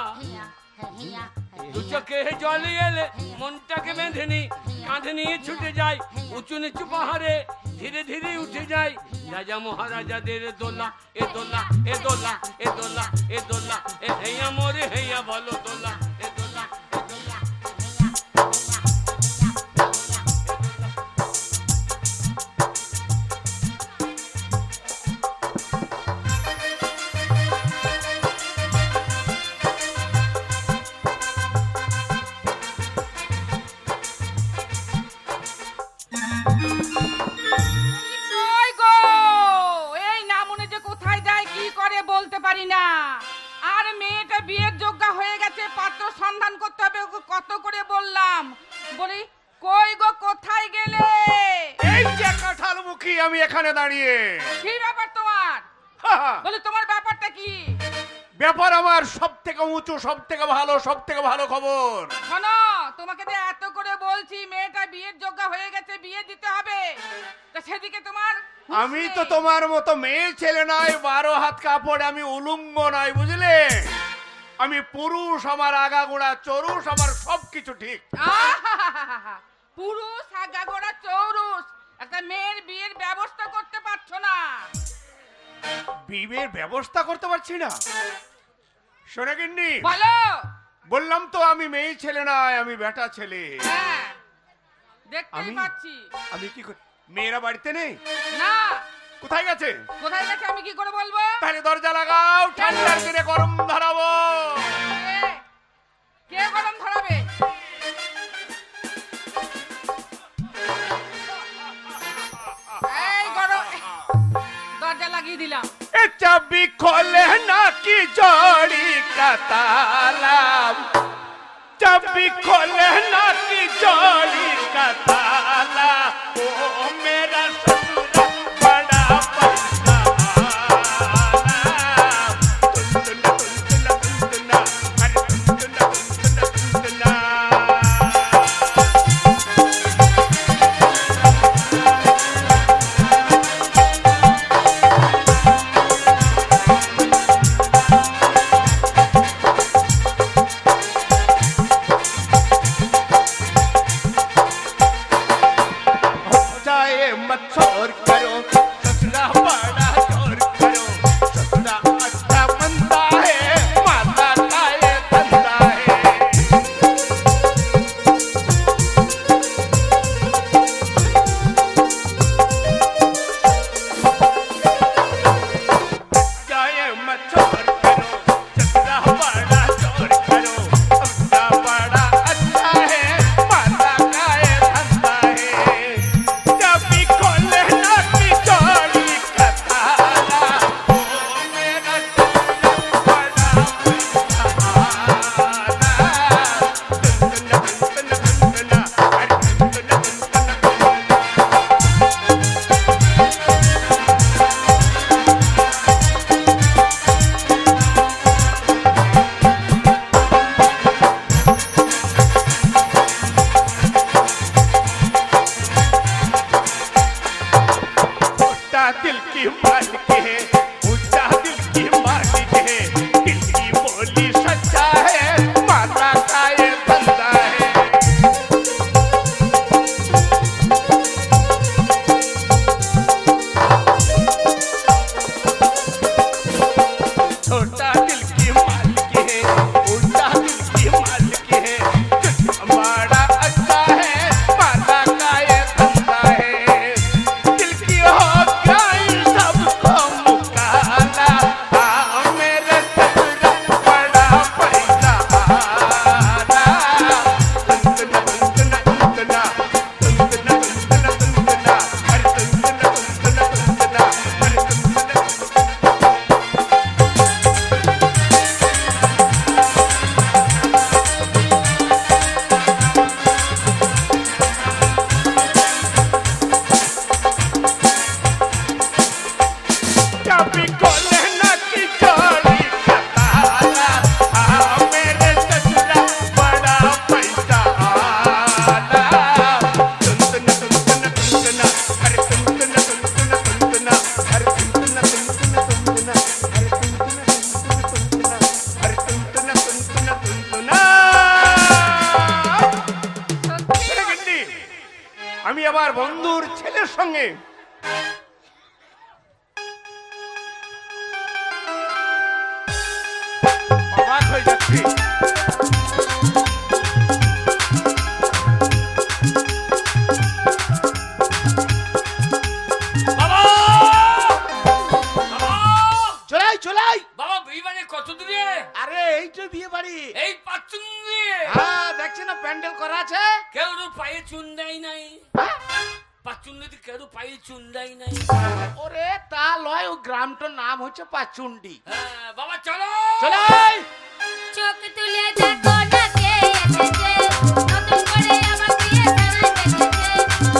দু চোখে জল এলে মনটাকে বেঁধে নি, কাঁধে নিয়ে ছুটে যাই উঁচু নিচু পাহাড়ে ধীরে ধীরে উঠে যাই। রাজা মহারাজাদের দোলা এ দোলা এ দোলা এ দোলা এ দোলা এ হেয়া মোরে হেয়া বলো দোলা এ দোলা এ দোলা। কই গো, এই নামুনে যে কোথায় যায় কি করে বলতে পারি না। আর মেয়েটা বিয়ের যোগ্য হয়ে গেছে, পাত্র সন্ধান করতে হবে, ওকে কত করে বললাম। বলি কই গো, কোথায় গেলে? এই যে কাঁঠাল মুখী আমি এখানে দাঁড়িয়ে। কি ব্যাপার তোমার? বলি তোমার ব্যাপারটা কি? ব্যাপার আমার সব থেকে উঁচু, সব থেকে ভালো খবর। শোনো, তোমাকে যে এত করে বলছি মেয়েটা বিয়ের যোগ্য হয়ে গেছে, বিয়ে দিতে হবে, তা সেদিকে তোমার হুঁশ আমি নেই। তো তোমার মতো মেয়ে ছেলে নয়, 12 হাত কাপড়, আমি উলঙ্গ নয়, বুঝলে? আমি পুরুষ, আমার আগাগোড়া চরুষ, আমার সবকিছু ঠিক। আহাহাহাহা, পুরুষ আগাগোড়া চৌরুষ, একটা মেয়ের বিয়ের ব্যবস্থা করতে পারছো না। বিয়ের ব্যবস্থা করতে পারছি না? শোনে গিন্নি, বলো। বললাম তো আমি মেয়ে ছেলে নয়, আমি বেটা ছেলে। হ্যাঁ, দেখতেই আমি? পাচ্ছি। আমি কি করি? মেয়েরা বাড়িতে নেই? না, কোথায় গেছে? কোথায় গেছে আমি কি করে বলবো? তাহলে দরজা লাগাও, ঠান্ডার দিনে গরম ধরাবো। কে- কে গরম ধরাবে? এই গরম, দরজা লাগিয়ে দিলাম। এ চাবি খোলে নাকি জড়ি কাতালাম, चाबी खोले ना की जोड़ी का ताला, ओ मेरा ससुरा बड़ा पैसा वाला। तुनतुना तुनतुना तुनतुना, अरे तुनतुना तुनतुना तुनतुना। चाहे मत छोड़ करो, ससुरा बड़ा चोर करो। ससुरा अच्छा बनता है, माता का ये धंधा है। चाहे मत छोड़ करो, ससुरा बड़ा चोर करो। ससुरा बड़ा अच्छा है, माता का ये धंधा है। चाबी खोले ना की जोड़ी का ताला, ओ मेरा ससुरा बड़ा पैसा वाला। तुनतुना तुनतुना तुनतुना, अरे तुनतुना तुनतुना तुनतुना। ऊंचा दिल की मालिक है, ऊंचा दिल की मालिक है। दिल की बोली सच्चा है, माता का ये धंधा है। छोटा दिल की मालिक है, ऊंचा दिल की मालिक है। बड़ा अच्छा है, माता का ये धंधा है। दिल की हो गई सबको मुकाला, हाँ मेरे ससुरा बड़ा पैसा वाला। तुनतुना तुनतुना तुनतुना, तुनतुना तुनतुना तुनतुना, अरे तुनतुना तुनतुना तुनतुना, अरे तुनतुना। चाबी खोले ना की जोड़ी का ताला, हाँ मेरे ससुरा बड़ा पैसा वाला। तुनतुना तुनतुना तुनतुना, अरे तुनतुना तुनतुना तुनतुना, अरे तुनतुना तुनतुना तुनतुना, अरे तुनतुना तुनतुना तुनतुना, अरे तुनतुना तुनतुना तुनतुना। ছেলে গিন্নি, আমি আমার বন্ধুর ছেলের সঙ্গে অবাক হয়ে যাচ্ছি। বাবা বাবা চলাই চলাই। বাবা বিবারে কত দূরে? আরে এই তো বিয়ে বাড়ি। এই পাচ্ছুন দিয়ে হ্যাঁ দেখছি না প্যান্ডেল করা আছে। কেউ তো পায়ে চুন দেয় নাই। পাচ্ছুন দিতে কেউ তো পায়ে চুন দেয় নাই। ওরে তা লয়, ও গ্রামটার নাম হচ্ছে পাচুন্ডি। হ্যাঁ বাবা চলো চলাই। চোখ তুলে দেখো না কে এসেছে, নতুন করে আমার বিয়ে জানাই বেঁচেছে।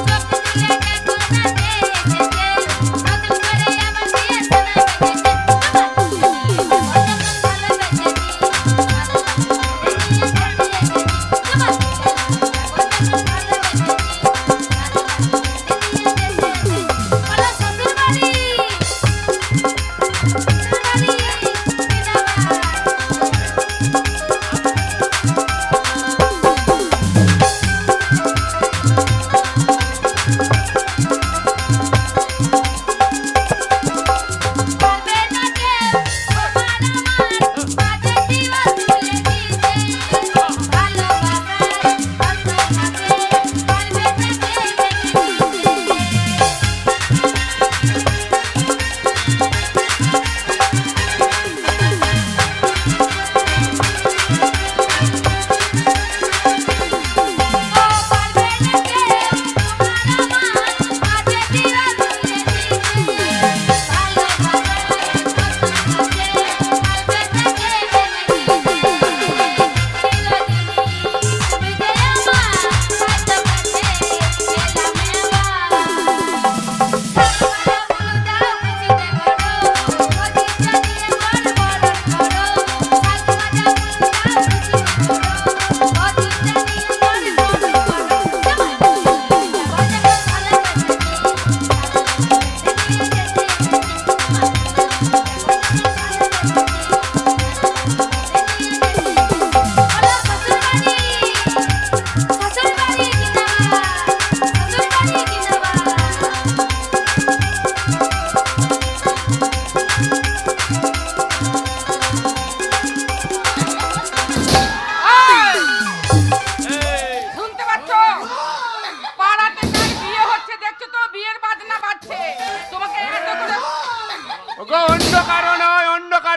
চোখ তুলে দেখো না কে এসেছে, নতুন করে আমার বিয়ে জানাই বেঁচেছে। শ্বশুর বাড়ি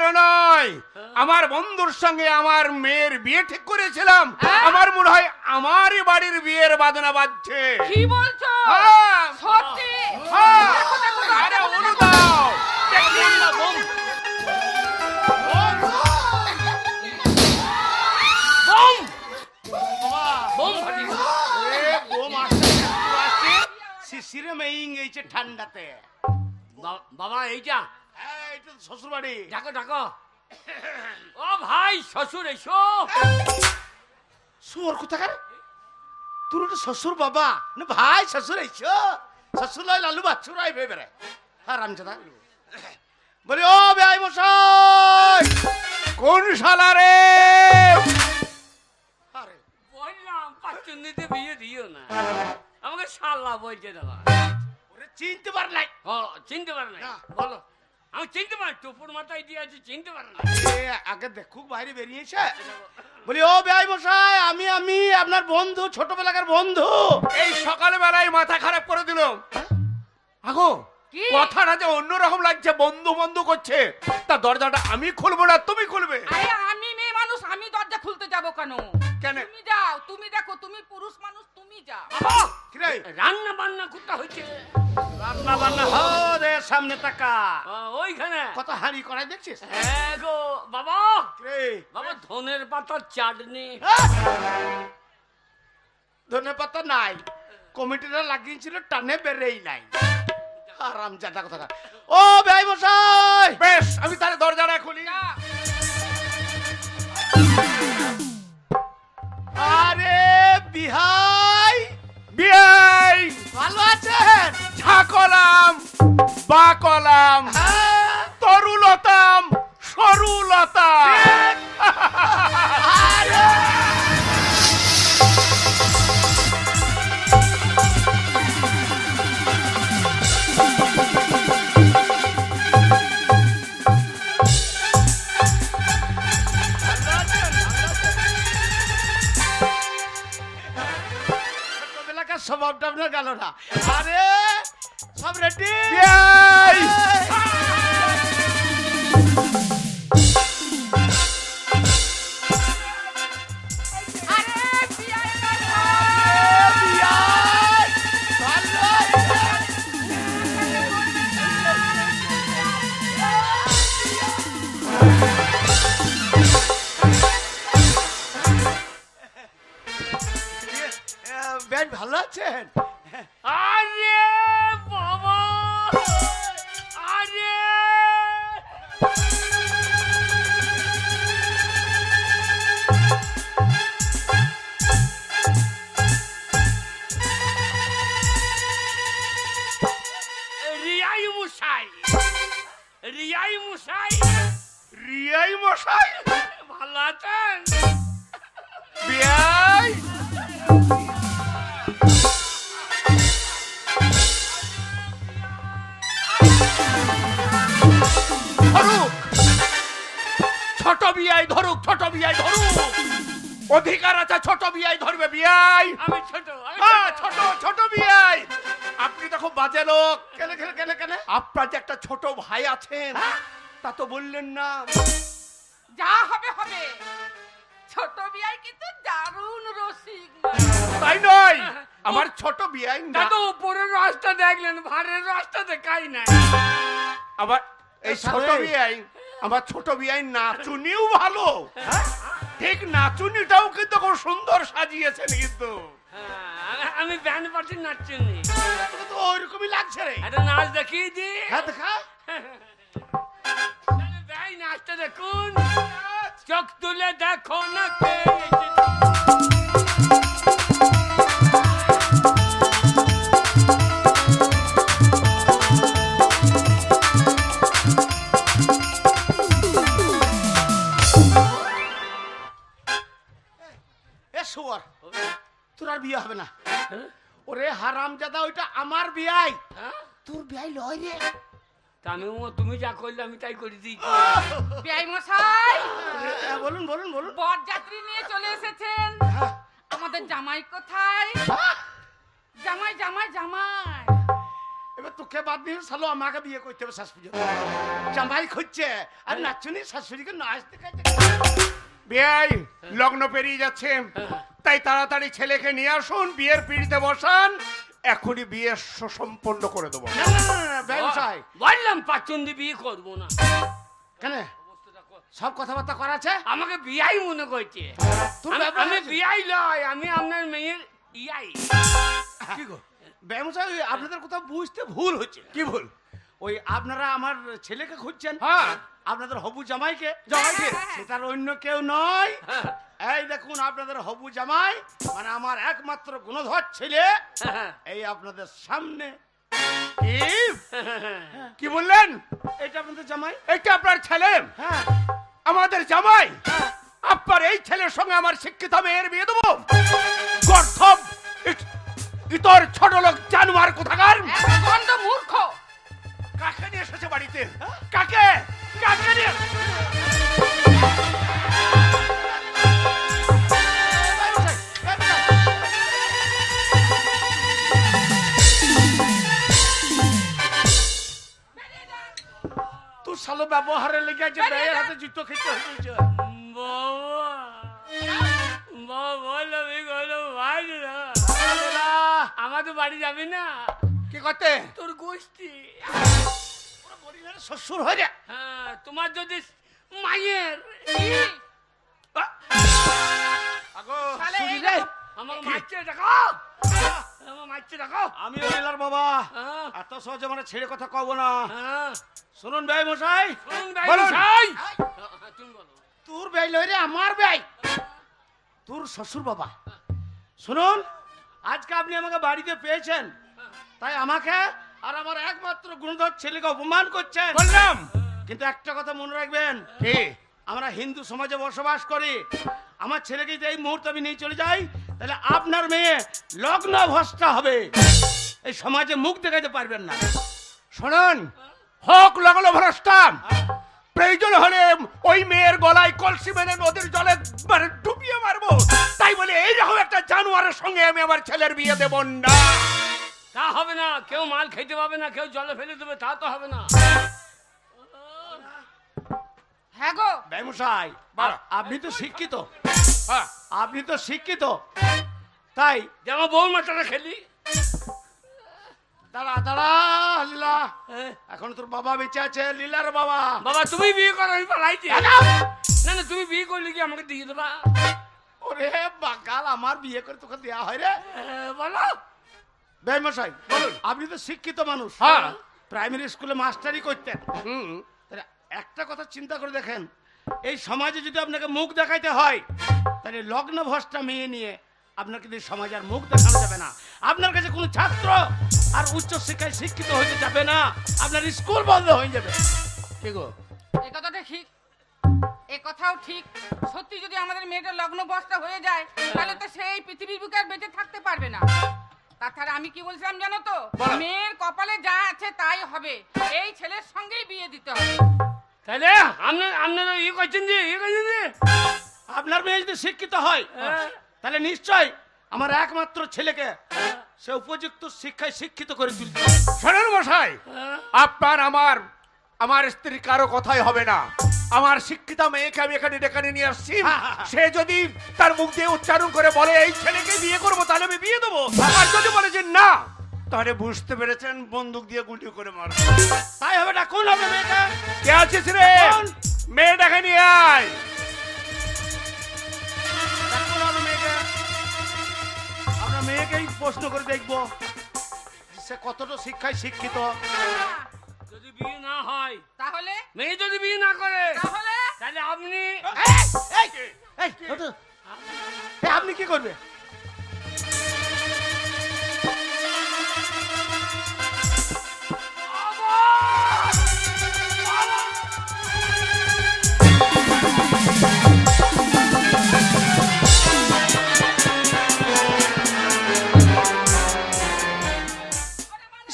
ভালো নয়। আমার বন্ধুর সঙ্গে আমার মেয়ের বিয়ে ঠিক করেছিলাম, হ্যাঁ? আমার মনে হয় আমারই বাড়ির বিয়ের বাজনা বাজছে। কি বলছো? হ্যাঁ। সত্যি? হ্যাঁ। দেখো, দেখো, আরে দেখো, অনু দেখো। দাও। বোম বোম বোম ফাটি গেল। এ বোম আসছে, একটু আসছে, শিশিরে মেইং এইছে ঠান্ডাতে। বাবা এইটা হ্যাঁ, এটা তো শ্বশুর বাড়ি। ডাকো ডাকো। ও ভাই শ্বশুর এসো। শুয়োর কোথাকার? তোর ওটা শ্বশুর বাবা না ভাই? শ্বশুর এইছো, শ্বশুর লয় লালু বাচ্চুর আইবে বেরে। হ্যাঁ রামচাদা বলি, ও বেআই মশাই। কোন শালা রে? আরে বললাম পাঁচচুন্নিতে বিয়ে দিও না, আমাকে শালা বলছে দাদা। ওরে চিনতে পার নাই। ও চিনতে পারে না? না। বলো। আমি চিনতে পারি, টুপুর মাথায় দিয়ে আছে, চিনতে পারে না। এ আগে দেখুক বাইরে বেরিয়েছে। বলি, ও বেআই মশাই, আমি আপনার বন্ধু, ছোটবেলাকার বন্ধু। এই সকালে বেলায় মাথা খারাপ করে দিল। আগো কি? কথাটা যে অন্যরকম লাগছে, বন্ধু বন্ধু করছে। তা দরজাটা আমি খুলবো না তুমি খুলবে? আরে আমি মেয়ে মানুষ, আমি দরজা খুলতে যাব কেন? কেন? তুমি যাও, তুমি দেখো, তুমি পুরুষ মানুষ, তুমি যাও। বাবা কি রে? রান্না বান্না কোথা হয়েছে? রান্না বান্না রে, সামনে টাকা ওইখানে কত হাঁড়ি করাই দেখছিস? হ্যাঁ গো বাবা। কি রে? বাবা ধনের পাতার চাটনি। ধনে পাতা নাই, কমিটিরা লাগিয়েছিল, টানে বেড়েই নাই। আরাম জাদা কথা। ও বেআই মশাই, বেশ, আমি তাহলে দরজাটা খুলি। যা। আরে বিহাই, বিয়াই ভালো আছেন? ঝাকলাম বাকলাম হ্যাঁ, তরুলতাম সরুলতা। আরে ছোটবেলাকার স্বভাবটা আপনার গেল না। আরে সব রেডি? বিয়াই আরে বিয়াই মশাই। বিয়াই, ভালো আছেন? বেশ ভালো আছেন? আরে বাবা, আরে রিয়াই মুসাই, রিয়াই মুসাই, রিয়াই মশাই। ভালো আছেন? বিয়াই ধরুক, ছোট বিয়াই ধরুক, ছোট বিয়াই ধরুক। অধিকার আছে, ছোট বিয়াই ধরবে। বিয়াই আমি ছোট, আমি হ্যাঁ, ছোট। ছোট ছোট বিয়াই। আপনি তো খুব বাজে লোক। কেন কেন কেন কেন? আপনার যে একটা ছোট ভাই আছেন তা তো বললেন না। যা হবে হবে। ছোট বিয়াই কিন্তু দারুণ রসিক। তাই নয়, আমার ছোট বিয়াই না। দাদু উপরের রাস্তা দেখলেন, ভারের রাস্তা দেখাই নাই। আবার এই ছোট সালে। বিয়াই, আমার ছোট বিয়াই নাচুনিও ভালো। ঠিক নাচুনিটাও কিন্তু খুব সুন্দর সাজিয়েছেন কিন্তু। হ্যাঁ, আমি ব্যান্ড পার্টির নাচুনি। তোকে তো ওইরকমই লাগছে রে। একটা নাচ দেখিয়ে দি। হ্যাঁ দেখা। ভাই নাচটা দেখুন, চোখ তুলে দেখো না কে এসেছে। এ শুয়ার, তোর আর বিয়ে হবে না। ওরে হারামজাদা, ওইটা আমার বিয়াই, হ্যাঁ? তোর বিয়াই লয় রে। তুমি যা করলে আমি তাই করে দিই। বিয়াই মশাই, বলুন বলুন বলুন। বরযাত্রী নিয়ে চলে এসেছেন। আমাদের জামাই কোথায়? জামাই জামাই জামাই। এবার তোকে বাদ দিয়ে সালো আমাকে বিয়ে করতে হবে শেষ পর্যন্ত। জামাই খুঁজছে আর নাচুনি শাশুড়িকে নাচ দেখাইতে। বিয়াই লগ্ন পেরিয়ে যাচ্ছে, তাই তাড়াতাড়ি ছেলেকে নিয়ে আসুন, বিয়ের পিড়িতে বসান, এখনই বিয়ে সম্পন্ন করে দেবো। না না না, না ব্যবসায় বললাম পাচন্দি বিয়ে করবো না। কেন সব কথাবার্তা করাছে? আমাকে বিয়াই মনে করছে। তোর আমি- ব্যাপার আমি আছে? বিয়াই লয়, আমি আপনার মেয়ের ইয়াই। কি গো ব্যবসায় আপনাদের কোথাও বুঝতে ভুল হচ্ছে। কি ভুল? ওই আপনারা আমার ছেলেকে খুঁজছেন, হ্যাঁ আপনাদের হবু জামাইকে। জামাইকে? সেটার অন্য কেউ নয়। হ্যাঁ, এই দেখুন আপনাদের হবু জামাই, মানে আমার একমাত্র গুণধর ছেলে, হ্যাঁ, এই আপনাদের সামনে। কি কি বললেন? এটা আপনাদের জামাই। এটা আপনার ছেলে? হ্যাঁ আমাদের জামাই? আপনার এই ছেলের সঙ্গে আমার শিক্ষিত মেয়ের বিয়ে দেবো? গর্ধব ইতর ছোট লোক জানোয়ার কোথাকার! গন্ধ মূর্খ। কাকে নিয়ে এসেছে বাড়িতে? কাকে কাকে নিয়ে? তুই শালো ব্যবহারের লেগে যে মেয়ের হাতে জুতো খেতে হয়েছে। বাবা, বাবা বললো আমি কোনো ভাই না। আমাদের বাড়ি যাবি না? কি করতে? তোর গোষ্ঠী। শ্বশুর হয়ে যা। হ্যাঁ, তোমার যদি মায়ের আগো শালে এই শুনি রে। আমার মাইছে দেখাও, আমার মাইছে দেখাও। আমিও লীলার বাবা, হ্যাঁ, এত সহজে মানে ছেড়ে কথা কব না। হ্যাঁ, শুনুন ভাই মশাই, শুনুন ভাই বলুন। মশাই। হ্যাঁ, তুমি বলো। তোর ব্যয় লয় রে, আমার ব্যয়। তোর শ্বশুর বাবা। শুনুন, আজকে আপনি আমাকে বাড়িতে পেয়েছেন, তাই আমাকে আর আমার একমাত্র গুণধর ছেলেকে অপমান করছেন। বললাম কিন্তু একটা কথা মনে রাখবেন, কি? আমরা হিন্দু সমাজে বসবাস করি। আমার ছেলেকে যদি এই মুহূর্তে আমি নিয়ে চলে যাই, তাহলে আপনার মেয়ে লগ্ন ভ্রষ্টা হবে। এই সমাজে মুখ দেখাতে পারবেন না। শোনান, হক লাগলো ভ্রষ্টা, প্রয়োজন হলে ওই মেয়ের গলায় কলসি মেনে নদীর জলে মানে ডুবিয়ে মারবো। তাই বলে এইরকম একটা জানোয়ারের সঙ্গে আমি আমার ছেলের বিয়ে দেব না। তা হবে না, কেউ মাল খেতে পাবে না, কেউ জলে ফেলে দেবে, তা তো হবে না। হ্যাঁ গো, ব্যবসায় বাড়া। আপনি তো শিক্ষিত, হ্যাঁ, আপনি তো শিক্ষিত, তাই যেমন বউ মাটাটা খেলি। দাঁড়া দাঁড়া লীলা, হ্যাঁ। এখন তোর বাবা বেঁচে আছে, লীলার বাবা। বাবা তুমি বিয়ে করো, আমি পালাইছি। না না, তুমি বিয়ে করলে কি আমাকে দিয়ে দেবা? ওরে বাকাল, আমার বিয়ে করে তোকে দেয়া হয় রে। বলো। ব্যবসায় বলুন, আপনি তো শিক্ষিত মানুষ, হ্যাঁ। প্রাইমারি স্কুলে মাস্টারি করতেন। হুম, তাহলে একটা কথা চিন্তা করে দেখেন, এই সমাজে যদি আপনাকে মুখ দেখাইতে হয়, তাহলে লগ্ন ভ্রষ্টা মেয়ে নিয়ে আপনার কিন্তু এই সমাজে আর মুখ দেখানো যাবে না। আপনার কাছে কোনো ছাত্র আর উচ্চ শিক্ষায় শিক্ষিত হতে যাবে না, আপনার স্কুল বন্ধ হয়ে যাবে। কি গো? এই কথাটা ঠিক, এ কথাও ঠিক। সত্যি যদি আমাদের মেয়েটা লগ্ন বস্তা হয়ে যায়, তাহলে তো সেই পৃথিবীর বুকে আর বেঁচে থাকতে পারবে না। তাছাড়া আমি কি বলছিলাম জানো তো, মেয়ের কপালে যা আছে তাই হবে, এই ছেলের সঙ্গেই বিয়ে দিতে হবে। তাহলে আপনারা ইয়ে করছেন যে আপনার মেয়ে যদি শিক্ষিত হয়, তাহলে নিশ্চয় আমার একমাত্র ছেলেকে সে উপযুক্ত শিক্ষায় শিক্ষিত করে তুলতে হবে। শোনেন মশাই, আপনার আমার স্ত্রী কারো কথাই হবে না। আমার শিক্ষিত মেয়েকে আমি এখানে ডেকে নিয়ে আসছি। সে যদি তার মুখ দিয়ে উচ্চারণ করে বলে এই ছেলেকে বিয়ে করবো, তাহলে আমি বিয়ে দেবো। আর যদি বলে যে না, তাহলে বুঝতে পেরেছেন, বন্দুক দিয়ে গুলি করে মারবো। তাই হবে না। কোন হবে মেয়েটা? কে আছিস রে? মেয়েটাকে নিয়ে আয়। কোন হবে মেয়েটা? আমরা মেয়েকেই প্রশ্ন করে দেখবো যে সে কতটা শিক্ষায় শিক্ষিত। যদি বিয়ে না হয়, তাহলে মেয়ে যদি বিয়ে না করে, তাহলে তাহলে আপনি আপনি কি করবে?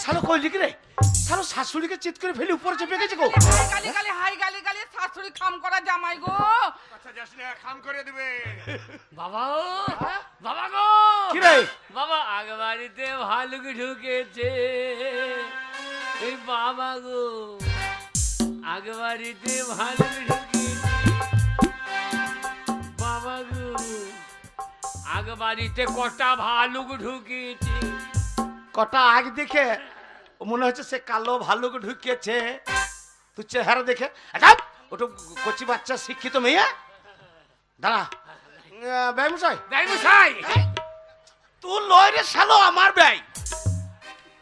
শালো কইলি কি রে? শালো শাশুড়িকে চিৎ করে ফেলে উপরে চেপে গেছে গো। গালি গালি হাই গালি গালি শাশুড়ি খাম করা জামাই গো। আচ্ছা যাস না, খাম করে দিবে। বাবা, বাবা গো, কি রে? বাবা আগে বাড়িতে ভালুক ঢুকেছে। এই বাবা গো, আগে বাড়িতে ভালো ঢুকিয়েছি বাবা গো, আগে বাড়িতে কটা ভালুক ঢুকিয়েছি। কটা আগ দেখে মনে হচ্ছে সে কালো ভাল্লুক ঢুকিয়েছে। তুই চেহারা দেখে ওটা কচি বাচ্চা শিক্ষিত মেয়ে। দাঁড়া ব্যবসায় ব্যবসায় তুই লয় রে শালো আমার ব্যয়।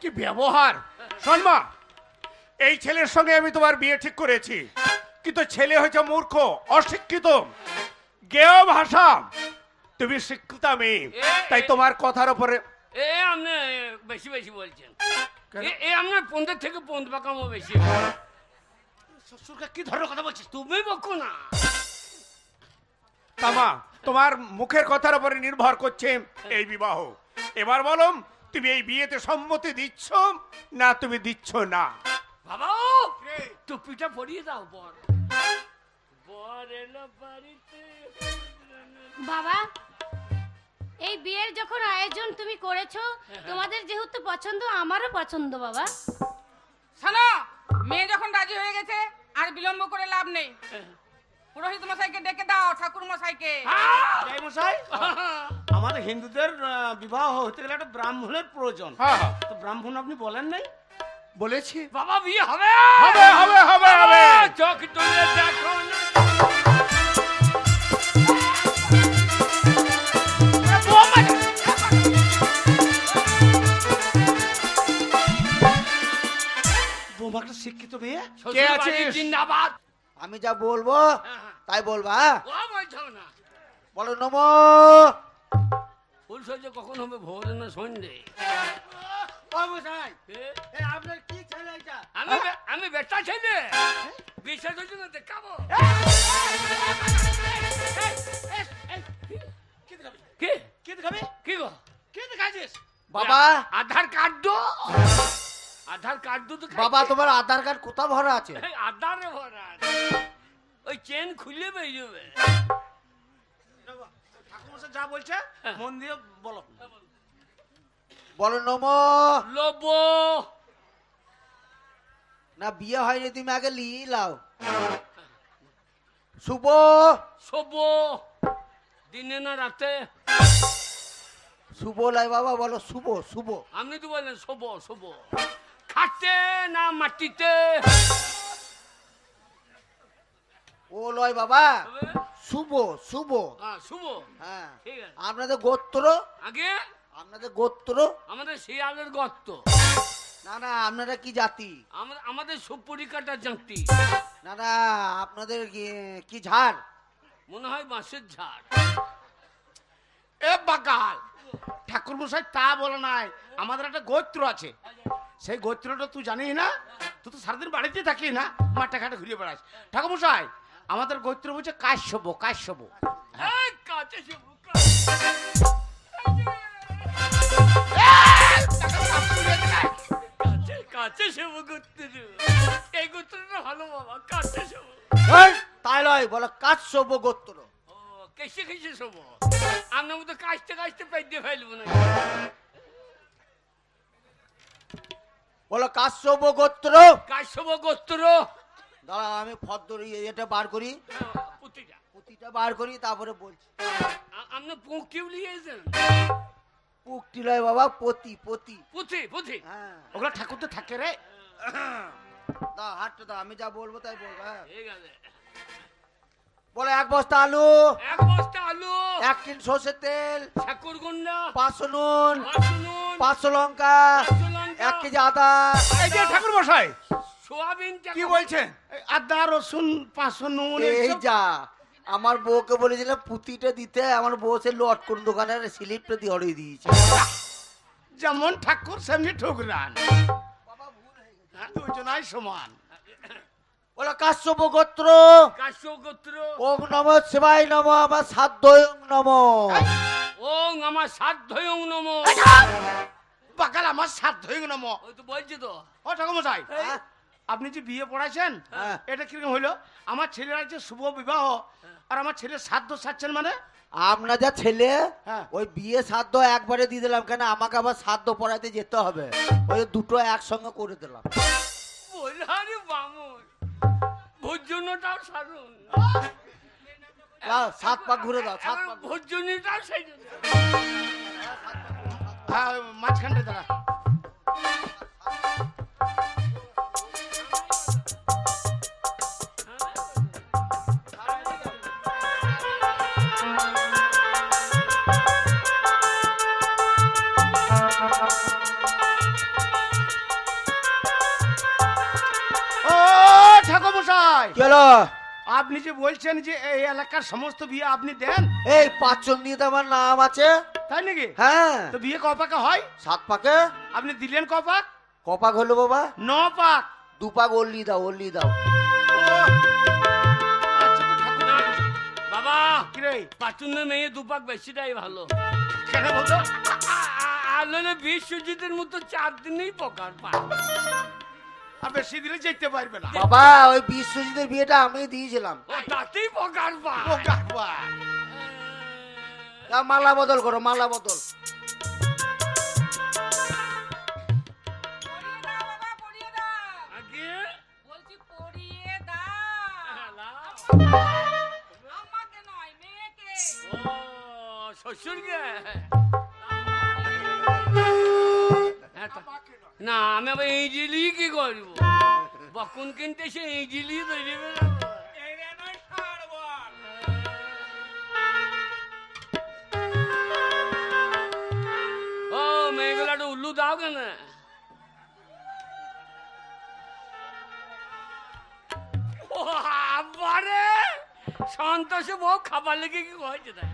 কি ব্যবহার! শোন মা, এই ছেলের সঙ্গে আমি তোমার বিয়ে ঠিক করেছি, কিন্তু ছেলে হয়েছে মূর্খ, অশিক্ষিত, গেয় ভাষা। তুমি শিক্ষিত মেয়ে, তাই তোমার কথার উপরে এ আপনি বেশি বেশি বলছেন। এ আপনার 15 থেকে 15 কামও বেশি। শ্বশুরকে কি ধরনের কথা বলছিস? তুমি বকো না। তামা, তোমার মুখের কথার উপরে নির্ভর করছে এই বিবাহ। এবার বলো, তুমি এই বিয়েতে সম্মতি দিচ্ছ না তুমি দিচ্ছ না? বাবা টুপিটা পরিয়ে দাও। বর বর এলো বাড়িতে। বাবা, এই বিয়ের যখন আয়োজন তুমি করেছো, তোমাদের যেহেতু পছন্দ, আমারও পছন্দ বাবা। শোনো, মেয়ে যখন রাজি হয়ে গেছে আর বিলম্ব করে লাভ নেই। পুরোহিত মশাইকে ডেকে দাও, ঠাকুর মশাইকে। মশাই, আমাদের হিন্দুদের বিবাহ হতে গেলে একটা ব্রাহ্মণের প্রয়োজন। হ্যাঁ। তো ব্রাহ্মণ আপনি বলেন নাই? বলেছি বাবা বিয়ে হবে হবে হবে হবে হবে। চোখ তুলে দেখো না। বৌমা একটা শিক্ষিত মেয়ে। কে শ্বশুর আছিস? বাড়ির জিন্দাবাদ। আমি যা বলবো তাই বলবা। ও বলছো না। বলো নম। ফুল সহ্য কখন হবে? ভোরে না সন্ধ্যে? আপনার কি ছেলে এটা? আমি বেটা ছেলে, বিশ্বাস হচ্ছে না দেখাবো। কি কি দেখাবি? কি গো? কি দেখাইছিস? বাবা, আধার কার্ড দো। আধার কার্ড দো তো। বাবা তোমার আধার কার্ড কোথা ভরা আছে? আধারে ভরা আছে। ওই চেন খুললে বেরিয়ে যাবে। ঠাকুরমশাই যা বলছে মন দিয়ে বলো। বলো নম। লোব না বিয়ে হয়নি, তুমি আগে লিয়ে লাও। শুভ শোব দিনে না রাতে? শুভ লাই বাবা, বলো শুভ শুভ। আপনি তো বললেন শোব শোব। খাটে না মাটিতে? ও লয় বাবা, শুভ শুভ। হ্যাঁ শুভ। হ্যাঁ, ঠিক আছে। আপনাদের গোত্র, আগে আপনাদের গোত্র। আমাদের শিয়ালের গর্ত। না না, আপনারা কি জাতি? আমাদের সুপুরি কাটার জাতি। না না, আপনাদের কি ঝাড়? মনে হয় বাঁশের ঝাড়। এ বাকাল, ঠাকুরমশাই তা বলে নাই, আমাদের একটা গোত্র আছে। সেই গোত্রটা তুই জানিস না? তুই তো সারাদিন বাড়িতে থাকিস না, মাঠে ঘাটে ঘুরে বেড়াস। ঠাকুরমশাই, আমাদের গোত্র বলছে কাশ্যপ কাশ্যপ। এই কাছে শুভ। কাছে কাছে শুভ গোত্র। এই গোত্রটা ভালো বাবা, কাছে শুভ। এই, তাই লয়, বলো কাশ্যপ গোত্র। ও কেসে কেসে শুভ। আমরা মতো কাছতে কাছতে পেট দিয়ে ফেলবো না। বলো কাশ্যপ গোত্র। কাশ্যপ গোত্র। দাঁড়া, আমি ফদ্দর এটা বার করি, পুতিটা পুঁতিটা বার করি, তারপরে বলছি। আপনি পুঁক কিউ লিয়েছেন? পুকটি লয় বাবা, পতি পতি। পুঁথি পুঁথি। হ্যাঁ, ওগুলো ঠাকুর তো থাকে রে। দাও হাতটা দাও, আমি যা বলবো তাই বলবো। হ্যাঁ, ঠিক আছে। বলো 1 বস্তা আলু, 1 বস্তা আলু, 1 টিন সর্ষের তেল, ঠাকুর গুন্ডা, 500 নুন, 500 লঙ্কা, 1 কেজি আদা। এই যে ঠাকুর মশাই সোয়াবিন কি বলছেন? এই আদা রসুন 500 নুন এই এইসব। যা, আমার বউকে বলেছিলাম পুঁতিটা দিতে, আমার বউ সে লটকন দোকানের স্লিপটা দিয়ে অড়িয়ে দিয়েছে। যেমন ঠাকুর সেমনি ঠুকরান, দুজনাই সমান। বলো কাশ্যপ গোত্র। কাশ্যপ গোত্র। ওম নমঃ শিবায় নমঃ, আমার সাধ্য নমঃ। ওং আমার সাধ্যয়ং নমো। বাকাল আমার সাধ্য হয়ে গেল। ওই তো বলছি তো। ও ঠাকুরমশাই, হ্যাঁ, আপনি যে বিয়ে পড়াইছেন, হ্যাঁ। এটা কিরকম হইলো? আমার ছেলের আছে শুভ বিবাহ, আর আমার ছেলের শ্রাদ্ধ সাচ্ছেন মানে? আপনার যা ছেলে, হ্যাঁ। ওই বিয়ে শ্রাদ্ধ একবারে দিয়ে দিলাম, কেন আমাকে আবার শ্রাদ্ধ পড়াইতে যেতে হবে, ওই দুটো একসঙ্গে করে দিলাম। আরে বামুন ভোজনটাও সারুন, দাও, 7 পাক ঘুরে দাও, 7 পাক। ভোজনটাও সেই হ্যাঁ মাঝখানটা দাঁড়া। ও ঠাকুরমশাই, কি হলো? আপনি যে বলছেন যে এই এলাকার সমস্ত বিয়ে আপনি দেন, এই 5 চন্ডিতে আমার নাম আছে। তাই নাকি? হ্যাঁ, তো বিয়ে ক পাকে হয়? 7 পাকে। আপনি দিলেন ক পাক? কপাক হলো বাবা? 9 পাক। 2 পাক ওল্লি দাও, ওল্লি দাও। আচ্ছা তো ঠাকুর বাবা কি রে, পাচুনের মেয়ে দুপাক বেশিটাই ভালো। কেন বলতো? আলোনে বিশ্বজিতের মতো 4 দিনেই পকার পায়। আর বেশি দিলে যেতে পারবে না। বাবা ওই বিশ্বজিতের বিয়েটা আমি দিয়েছিলাম। ও তাতেই পকার পায়। ও কাকবা, তা মালা বদল করো, মালা বদল। পরিয়ে দাও বাবা, পরিয়ে দাও। আগে বলছি পরিয়ে দাও। হ্যালো। আমাকে নয়, মেয়েকে। ও শ্বশুরকে না, আমি আবার ইজিলি কি করব? বকুন কিনতে সে ইজিলি তৈরি বেরাবো। ও মেয়েগুলো একটু উল্লু দাও কেন? ও আবারে সন্তোষে বউ খাবার লেগে কি হয়েছে তাই?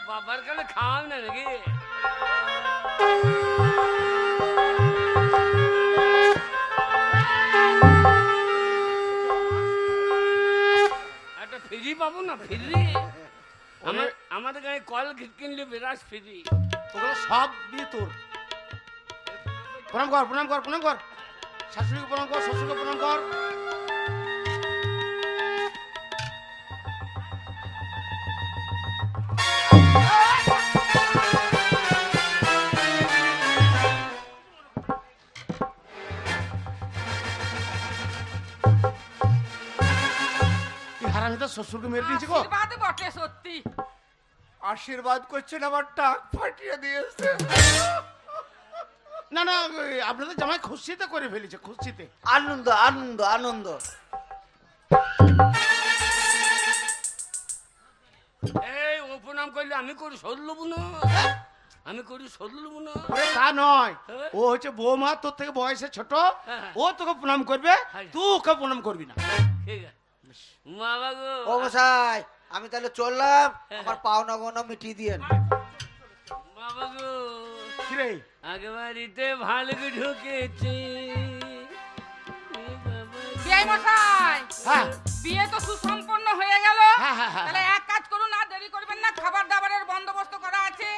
বাবার কালে খাওয়ান না নাকি? একটা ফ্রি পাবো না? ফ্রি আমাদের গায়ে কল কিনলে বিরাট ফ্রি। ওগুলো সব বিয়ে তোর। প্রণাম কর, প্রণাম কর, প্রণাম কর। শাশুড়িকে প্রণাম কর, শ্বশুরকে প্রণাম কর। হারামিটা শ্বশুরকে মেরে দিয়েছে গো। আশীর্বাদ বটে সত্যি। আশীর্বাদ করছেন, আমার টাক ফাটিয়ে দিয়েছে। না না, আপনাদের জামাই খুশিতে করে ফেলেছে, খুশিতে। আনন্দ, আনন্দ, আনন্দ। এই ও প্রণাম করলে আমি করি সরলব না, আমি করি সরলব না। ওরে তা নয়, হ্যাঁ। ও হচ্ছে বৌমা, তোর থেকে বয়সে ছোট, হ্যাঁ। ও তোকে প্রণাম করবে, হ্যাঁ। তুই ওকে প্রণাম করবি না। ঠিক আছে বাবা গো। ও মশাই, আমি তাহলে চললাম, আমার পাওনা গনা মিটিয়ে দিয়েন। বাবা গো কিরে, আগে বাড়িতে ভালুক ঢুকেছে। বিয়ে মশাই, হ্যাঁ বিয়ে তো সুসম্পন্ন হয়ে গেল। হ্যাঁ, হ্যাঁ, হ্যাঁ। তাহলে এক কাজ করুন, আর দেরি করবেন না, খাবার দাবারের বন্দোবস্ত করা আছে,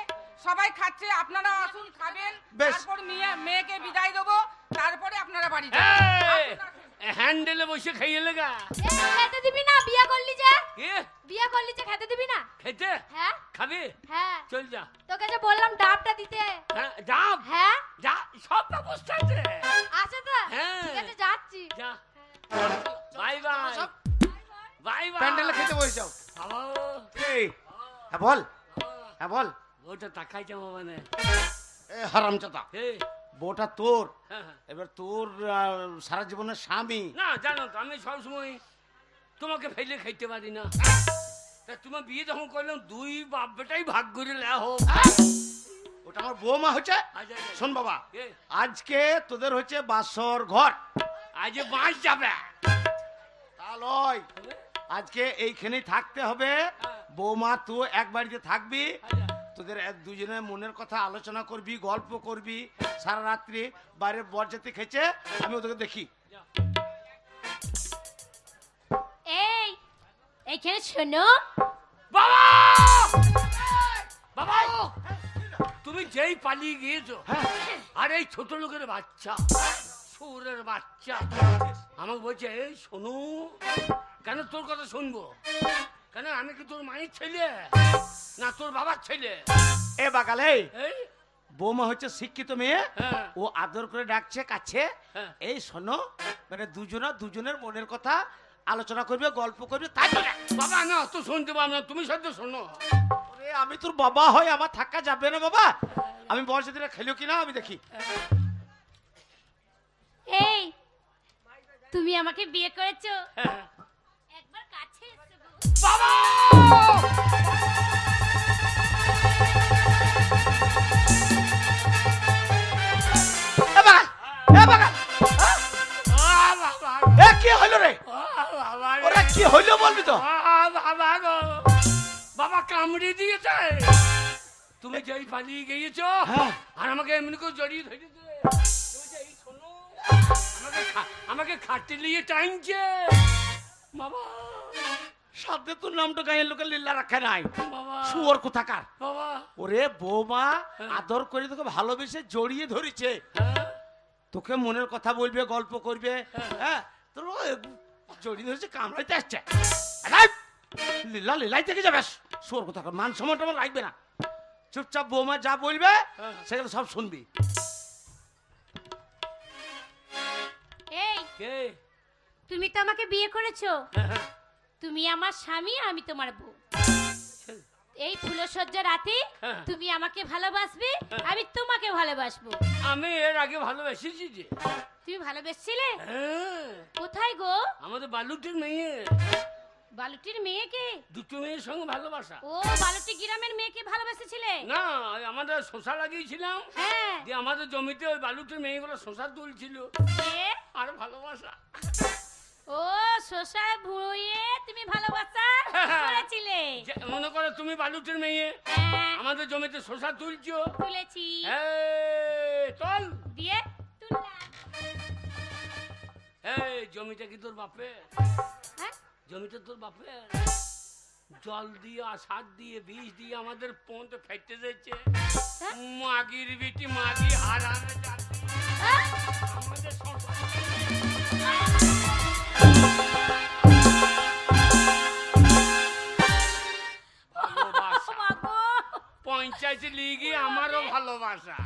সবাই খাচ্ছে, আপনারা আসুন খাবেন, বেশ। তারপর মেয়েকে বিদায় দেবো, তারপরে আপনারা বাড়ি যাবেন। আসুন, আসুন। হ্যান্ডেলে বসে খাইয়ে লেগা এ, খেতে দিবি না? বিয়ে করলি যে? কি বিয়ে করলি যে খেতে দিবি না? খেতে হ্যাঁ খাবি? হ্যাঁ, চল যা। তোকে যে বললাম ডাবটা দিতে। হ্যাঁ যাও, হ্যাঁ, যা, সব ব্যবস্থা আছে। আছে তো? হ্যাঁ। ঠিক আছে, যাচ্ছি। যা, বাই বাই, সব বাই বাই। প্যান্ডেলে খেতে বসে যাও। বাবা এই, হ্যাঁ বল, হ্যাঁ বল। ওটা তাকাইছে মানে এ হারামজাদা, এই বউটা তোর, হ্যাঁ, হ্যাঁ। এবার তোর সারা জীবনের স্বামী। না জানো তো আমি সবসময় তোমাকে ফেলে খাইতে পারি না। তা তোমার বিয়ে যখন করলাম 2 বাপ বেটাই ভাগ করে লে হোক। ওটা আমার বৌমা হচ্ছে। আচ্ছা, আচ্ছা। শোন বাবা, এ, আজকে তোদের হচ্ছে বাসর ঘর। আজ বাঁশ যাবে। তা লয়, আজকে এইখানেই থাকতে হবে। বৌমা তুই এক বাড়িতে থাকবি, আচ্ছা। তোদের দুজনে মনের কথা আলোচনা করবি, গল্প করবি সারা রাত্রি। বাইরে বরযাত্রী খেয়েছে, আমি ওদেরকে দেখি। এই, এইখানে শোনো। বাবা বাবা তুমি যেই পালিয়ে গিয়েছো, আর এই ছোট লোকের বাচ্চা, সুরের বাচ্চা আমাকে বলছে এই শোনো, কেন তোর কথা শুনবো? কেন আমি কি তোর মায়ের ছেলে না তোর বাবার ছেলে? এ বাকালে, এই বৌমা হচ্ছে শিক্ষিত মেয়ে, হ্যাঁ। ও আদর করে ডাকছে কাছে, হ্যাঁ। এই শোনো, মানে দুজনের মনের কথা আলোচনা করবে, গল্প করবে, তাই তো না? বাবা না অত শুনতে পাবো না, তুমি সদ্য শোনো। ওরে, আমি তোর বাবা হয়, আমার থাকা যাবে না বাবা? আমি বয়সে দিলে খেলো কিনা আমি দেখি। এই তুমি আমাকে বিয়ে করেছো? হ্যাঁ। একবার কাছে এসো গো। বাবা এ বাগান, এ বাগান, বাবা এ কি হইলো রে? বাবা ওরা কি হইলো বলবি তো? বাবা গো, বাবা কামড়ে দিয়েছে। তুমি যেই পালিয়ে গিয়েছো হ্যাঁ। আর আমাকে এমনি করে জড়িয়ে ধরেছে। বলছে, এই শোনো, আমাকে খাটতে নিয়ে টাইমছে। বাবা সাথে তোর নামটা গায়ের লোকের লীলা রাখে নাই, বাবা শুয়োর কোথাকার। বাবা ওরে বৌমা আদর করে তোকে ভালোবেসে জড়িয়ে ধরেছে, হ্যাঁ, তোকে মনের কথা বলবে, গল্প করবে, হ্যাঁ, তোর ও জড়িয়ে ধরেছে, কামড়াইতে আসছে। লীলাই থেকে যাবে, শুয়োর কোথাকার, মান সম্মান টমান রাখবে না। চুপচাপ বৌমা যা বলবে সেগুলো সব শুনবি। এই কে? তুমি তো আমাকে বিয়ে করেছো, তুমি আমার স্বামী, আমি তোমার বউ। এই ফুলসজ্জা রাতে হ্যাঁ। তুমি আমাকে ভালোবাসবে, আমি তোমাকে ভালোবাসবো। আমি এর আগে ভালোবেসেছি যে। তুমি ভালোবেসছিলে? হ্যাঁ, কোথায় গো? আমাদের বালুটির মেয়ে, বালুটির মেয়েকে? দুটো মেয়ের সঙ্গে ভালোবাসা। ও বালুটি গ্রামের মেয়েকে ভালোবেসেছিলে? না, আমাদের শশা লাগিয়েছিলাম, হ্যাঁ। দিয়ে আমাদের জমিতে ওই বালুটির মেয়েগুলো শশা তুলছিল, এ? আর ভালোবাসা। ও শশায় ভুঁয়ে তুমি ভালোবাসা করেছিলে? মনে করো তুমি বালুটির মেয়ে, হ্যাঁ, আমাদের জমিতে শশা তুলছো, তুলেছি। চল। দিয়ে তুললাম। এই জমিটা কি তোর বাপের? হ্যাঁ? জমিটা তোর বাপের? জল দিয়ে আর সার দিয়ে বীজ দিয়ে আমাদের পন্থ ফেটে যাচ্ছে। হ্যাঁ? মাগির বিটি মাগি হারামে যাচ্ছে হ্যাঁ? আমাদের সংসার। ভালোবাসা, মা গো। পঞ্চায়েত লিগে আমারও ভালোবাসা।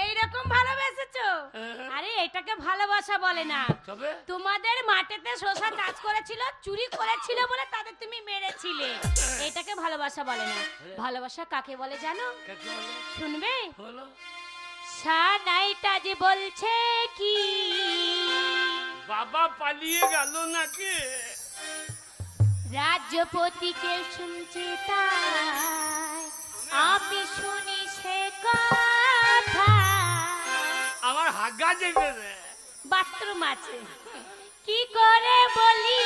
এইরকম ভালোবেসেছো? আরে এটাকে ভালোবাসা বলে না। তবে তোমাদের মাঠেতে শশা চাষ করেছিল, চুরি করেছিল বলে তাদের তুমি মেরেছিলে, এটাকে ভালোবাসা বলে না। ভালোবাসা কাকে বলে জানো? কাকে বলে? শুনবে? বলো। সানাইটা যে বলছে কি, বাবা পালিয়ে গেল নাকি? রাজ্যপতিকে শুনছে তাই আমি শুনি সে কথা। আমার হাগা যেতে রে। বাথরুম আছে, কি করে বলি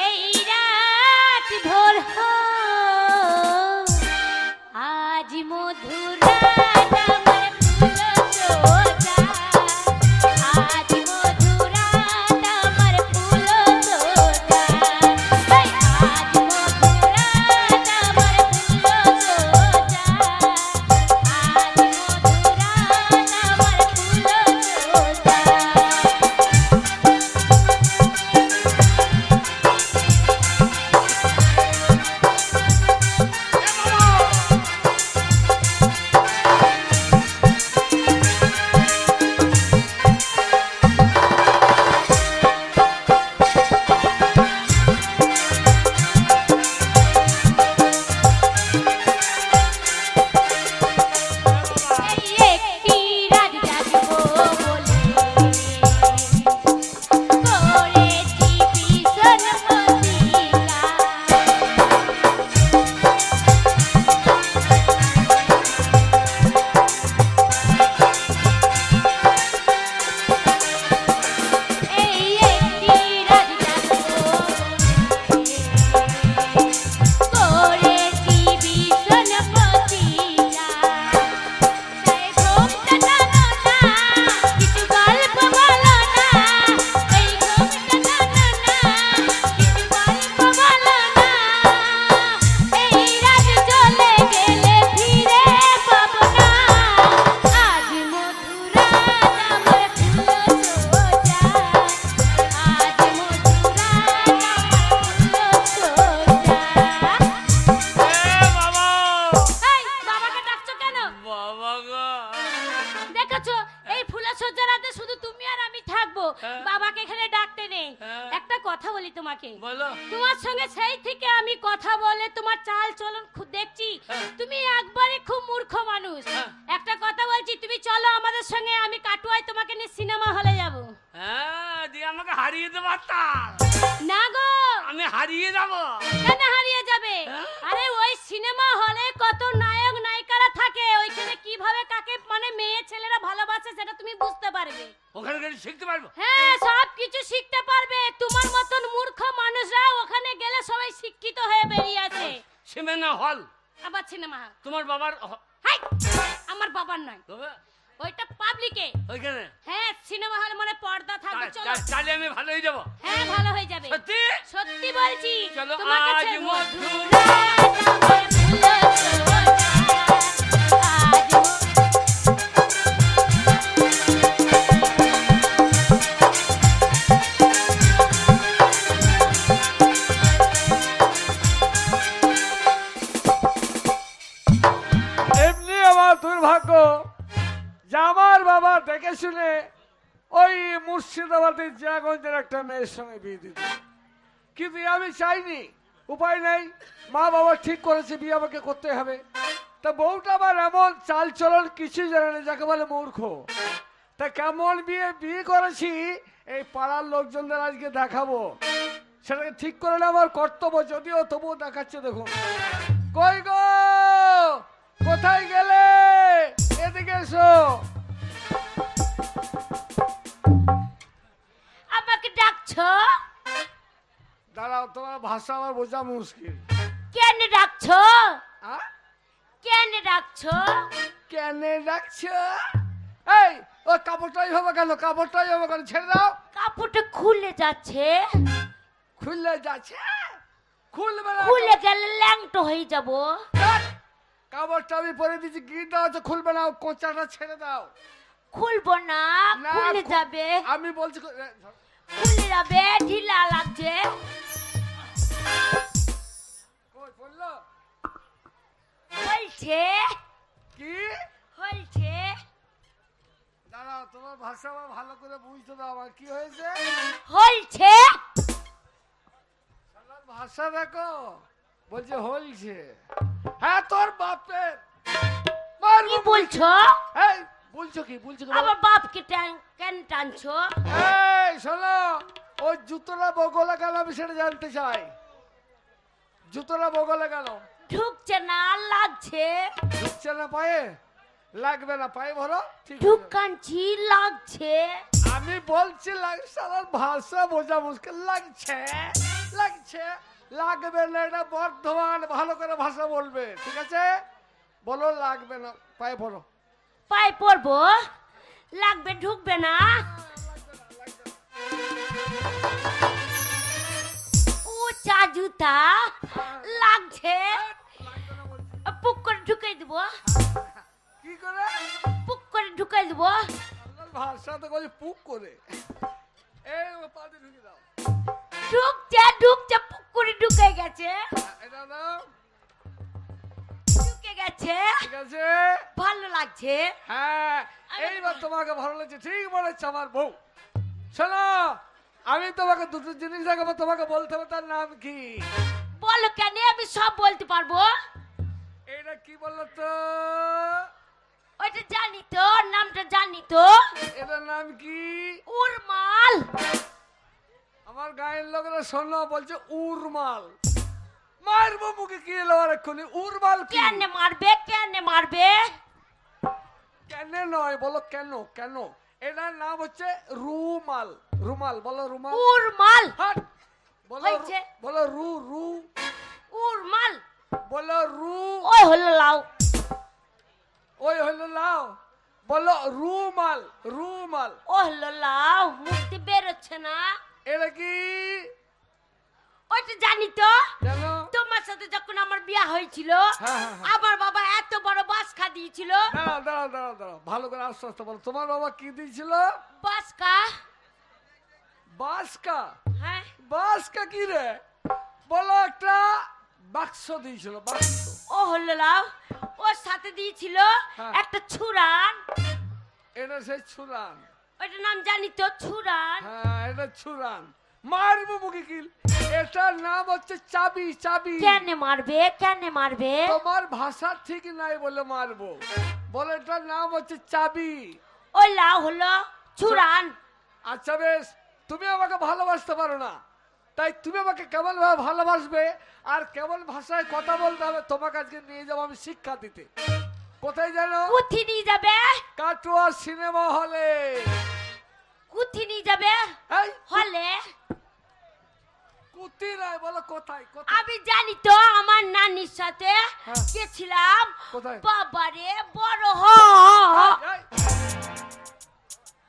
এই রাত ভোর হয়, আজ মধুর রাত আমার ফুল সোজা, আজ মধুর রাত আমার ফুল সোজা, এই আজ মধুর রাত আমার ফুল সোজা, আজ মধুর রাত আমার ফুল সোজা। বাবাকে এখানে ডাকতে নেই। হ্যাঁ। একটা কথা বলি তোমাকে, বলো। তোমার সঙ্গে সেই থেকে আমি কথা বলে তোমার চাল চলন দেখছি, হ্যাঁ। তুমি একবারে খুব মূর্খ মানুষ। হ্যাঁ। একটা কথা বলছি, তুমি চলো আমাদের সঙ্গে, আমি কাটুয়ায় তোমাকে নিয়ে সিনেমা হলে যাব। হ্যাঁ, দিয়ে আমাকে হারিয়ে দেবো তার। না গো, আমি হারিয়ে যাবো। কেন হারিয়ে যাবে? হ্যাঁ? আরে ওই সিনেমা হলে কত নায়ক নায়িকারা থাকে, ওইখানে কিভাবে কাকে মানে মেয়ে ছেলেরা ভালোবাসে সেটা তুমি বুঝতে পারবে। ওখানে গেলে শিখতে পারবো। হ্যাঁ, সব কিছু শিখতে পারবে। তোমার মতন মূর্খ মানুষরা ওখানে গেলে সবাই শিক্ষিত হয়ে বেরিয়ে আসে। সিনেমা হল আবার সিনেমা হল? তোমার বাবার হাই, আমার বাবার নয়, তবে ওইটা পাবলিকে। ওইখানে হ্যাঁ, সিনেমা হল মানে পর্দা থাকবে। চলো। তাহলে আমি ভালো হয়ে যাবো। হ্যাঁ, ভালো হয়ে যাবে। সত্যি? সত্যি বলছি। চলো, তোমাকে আজ ছেড়ে- মধুর এমনি আমার দুর্ভাগ্য যে আমার বাবা দেখে শুনে ওই মুর্শিদাবাদের জিয়াগঞ্জের একটা মেয়ের সঙ্গে বিয়ে দিত, কিন্তু আমি চাইনি, উপায় নেই, মা বাবা ঠিক করেছে বিয়ে আমাকে করতে হবে। তা বউটা আবার এমন চাল চলন কিছুই জানে না, যাকে বলে মূর্খ। তা কেমন বিয়ে করেছি এই পাড়ার লোকজনদের আজকে দেখাবো, সেটাকে ঠিক করে নেওয়া আমার কর্তব্য, যদিও তবুও দেখাচ্ছে। দেখুন, কই গো, কোথায় গেলে? এদিকে এসো। আমাকে ডাকছো? দাঁড়াও, তোমার ভাষা আমার বোঝা মুশকিল। কেন ডাকছো? আ? কেন ডাকছো? কেন ডাকছো? এই, ওই কাপড়টাই হবে কেন? কাপড়টাই হবে কেন? ছেড়ে দাও। কাপড়টা খুলে যাচ্ছে। খুললে যাচ্ছে? খুলবে না। খুলে গেলে ল্যাংটো হয়ে যাব। ধ্যাৎ, কাপড়টা আমি পরে দিচ্ছি, গিট দেওয়া আছে, খুলবে না। কোঁচাটা ছেড়ে দাও। খুলবো না, না, খুলে যাবে। আমি বলছি খুলে যাবে, ঢিলা লাগছে। কই বললো হয়েছে, কি? হয়েছে। দাঁড়াও, তোমার ভাষা আমার ভালো করে বুঝতে দাও। আমার কি হয়েছে? হয়েছে। শালার ভাষা দেখো, বলছে হলছে। হ্যাঁ, তোর বাপের কি বলছো? এই, বলছো কি? বলছো কি? আমার বাপকে কেন টানছো? এই শোনো, ওই জুতোটা বগলে গেল, আমি সেটা জানতে চাই। জুতোটা বগলে গেল, ঢুকছে না, লাগছে। ঢুকছে না পায়ে? লাগবে না, পায়ে ভরো, ঠিক আছে। ঢুকানছি, লাগছে। আমি বলছি শালার ভাষা বোঝা মুশকিল। লাগছে, লাগছে, লাগবে না, এটা বর্ধমান, ভালো করে ভাষা বলবে, ঠিক আছে? বলো লাগবে না, পায়ে ভরো। পায়ে পড়বো, লাগবে, ঢুকবে না। উঁচা জুতা, লাগছে। পুক করে ঢুকাই দেবো, কি করে? পুক করে ঢুকাই দেবো। শালার ভাষা তো বলছে পুক করে। এই ও পাতে ঢুকে দাও। ঢুকছে, ঢুকছে, পুক করে ঢুকে গেছে, এটা দাও, ঢুকে গেছে। ঠিক আছে? ভালো লাগছে। হ্যাঁ, এইবার তোমাকে ভালো লাগছে, ঠিক বলেছ আমার বউ। শোনো, আমি তোমাকে দুটো জিনিস দেখাবো, তোমাকে বলতে হবে তার নাম কি। বলো কেন, আমি সব বলতে পারবো। এইটা কি বললো তো? ওইটা জানি তো, নামটা জানি তো। এটার নাম কি? উরমাল। আমার গায়ের লোকেরা শোনো, বলছে উরমাল। মারবো মুখে, কি এলো আর এক্ষুনি? উরমাল কি? কেন মারবে, কেন মারবে? কেন নয়, বলো কেন? কেন? এটার নাম হচ্ছে রুমাল। রুমাল, বলো রুমাল। উরমাল। হাট, বলো হয়েছে। বলো রু রু, উরমাল। বলো রু। ওই হলো লাউ। ওই হলো লাও, বলো রুমাল। রুমাল, ও হলো লাউ, মুক্তি বেরোচ্ছে না। এটা কি? ওইটা জানি তো। জানো? তোমার সাথে যখন আমার বিয়া হয়েছিল, হ্যাঁ, হ্যাঁ, হ্যাঁ। আমার বাবা এত বড় বাসকা দিয়েছিল। দাঁড়াও দাঁড়াও দাঁড়াও দাঁড়াও, ভালো করে আস্তে আস্তে বলো। তোমার বাবা কি দিয়েছিল? বাসকা। বাসকা? হ্যাঁ, বাসকা কি রে? বলো একটা বাক্স দিয়েছিল, বাক্স। ও হলো লাউ। ওর সাথে দিয়েছিল হ্যাঁ। একটা ছুরান। এটা সেই ছুরান। ওইটার নাম জানি তো ছুরান। হ্যাঁ এটা ছুরান, মারবো মুখে কিল। এটার নাম হচ্ছে চাবি। চাবি কেন মারবে, কেন মারবে? তোমার ভাষা ঠিক নাই বলে মারবো। বলে এটার নাম হচ্ছে চাবি। ওই লাউ হলো ছুরান। আচ্ছা বেশ, তুমি আমাকে ভালোবাসতে পারো না, তাই তুমি আমাকে কেমন ভাবে ভালোবাসবে আর কেমন ভাষায় কথা বলতে হবে তোমাকে আজকে নিয়ে যাবো আমি শিক্ষা দিতে। কোথায় জানো? কুথি নিয়ে যাবে? কাটোয়া সিনেমা হলে। কুথি নিয়ে যাবে এই হলে? কুতি নয়, বলো কোথায়? কোথায়? আমি জানি তো, আমার নানির সাথে হ্যাঁ। গেছিলাম। কোথায়? বাবারে বড় হ। এই,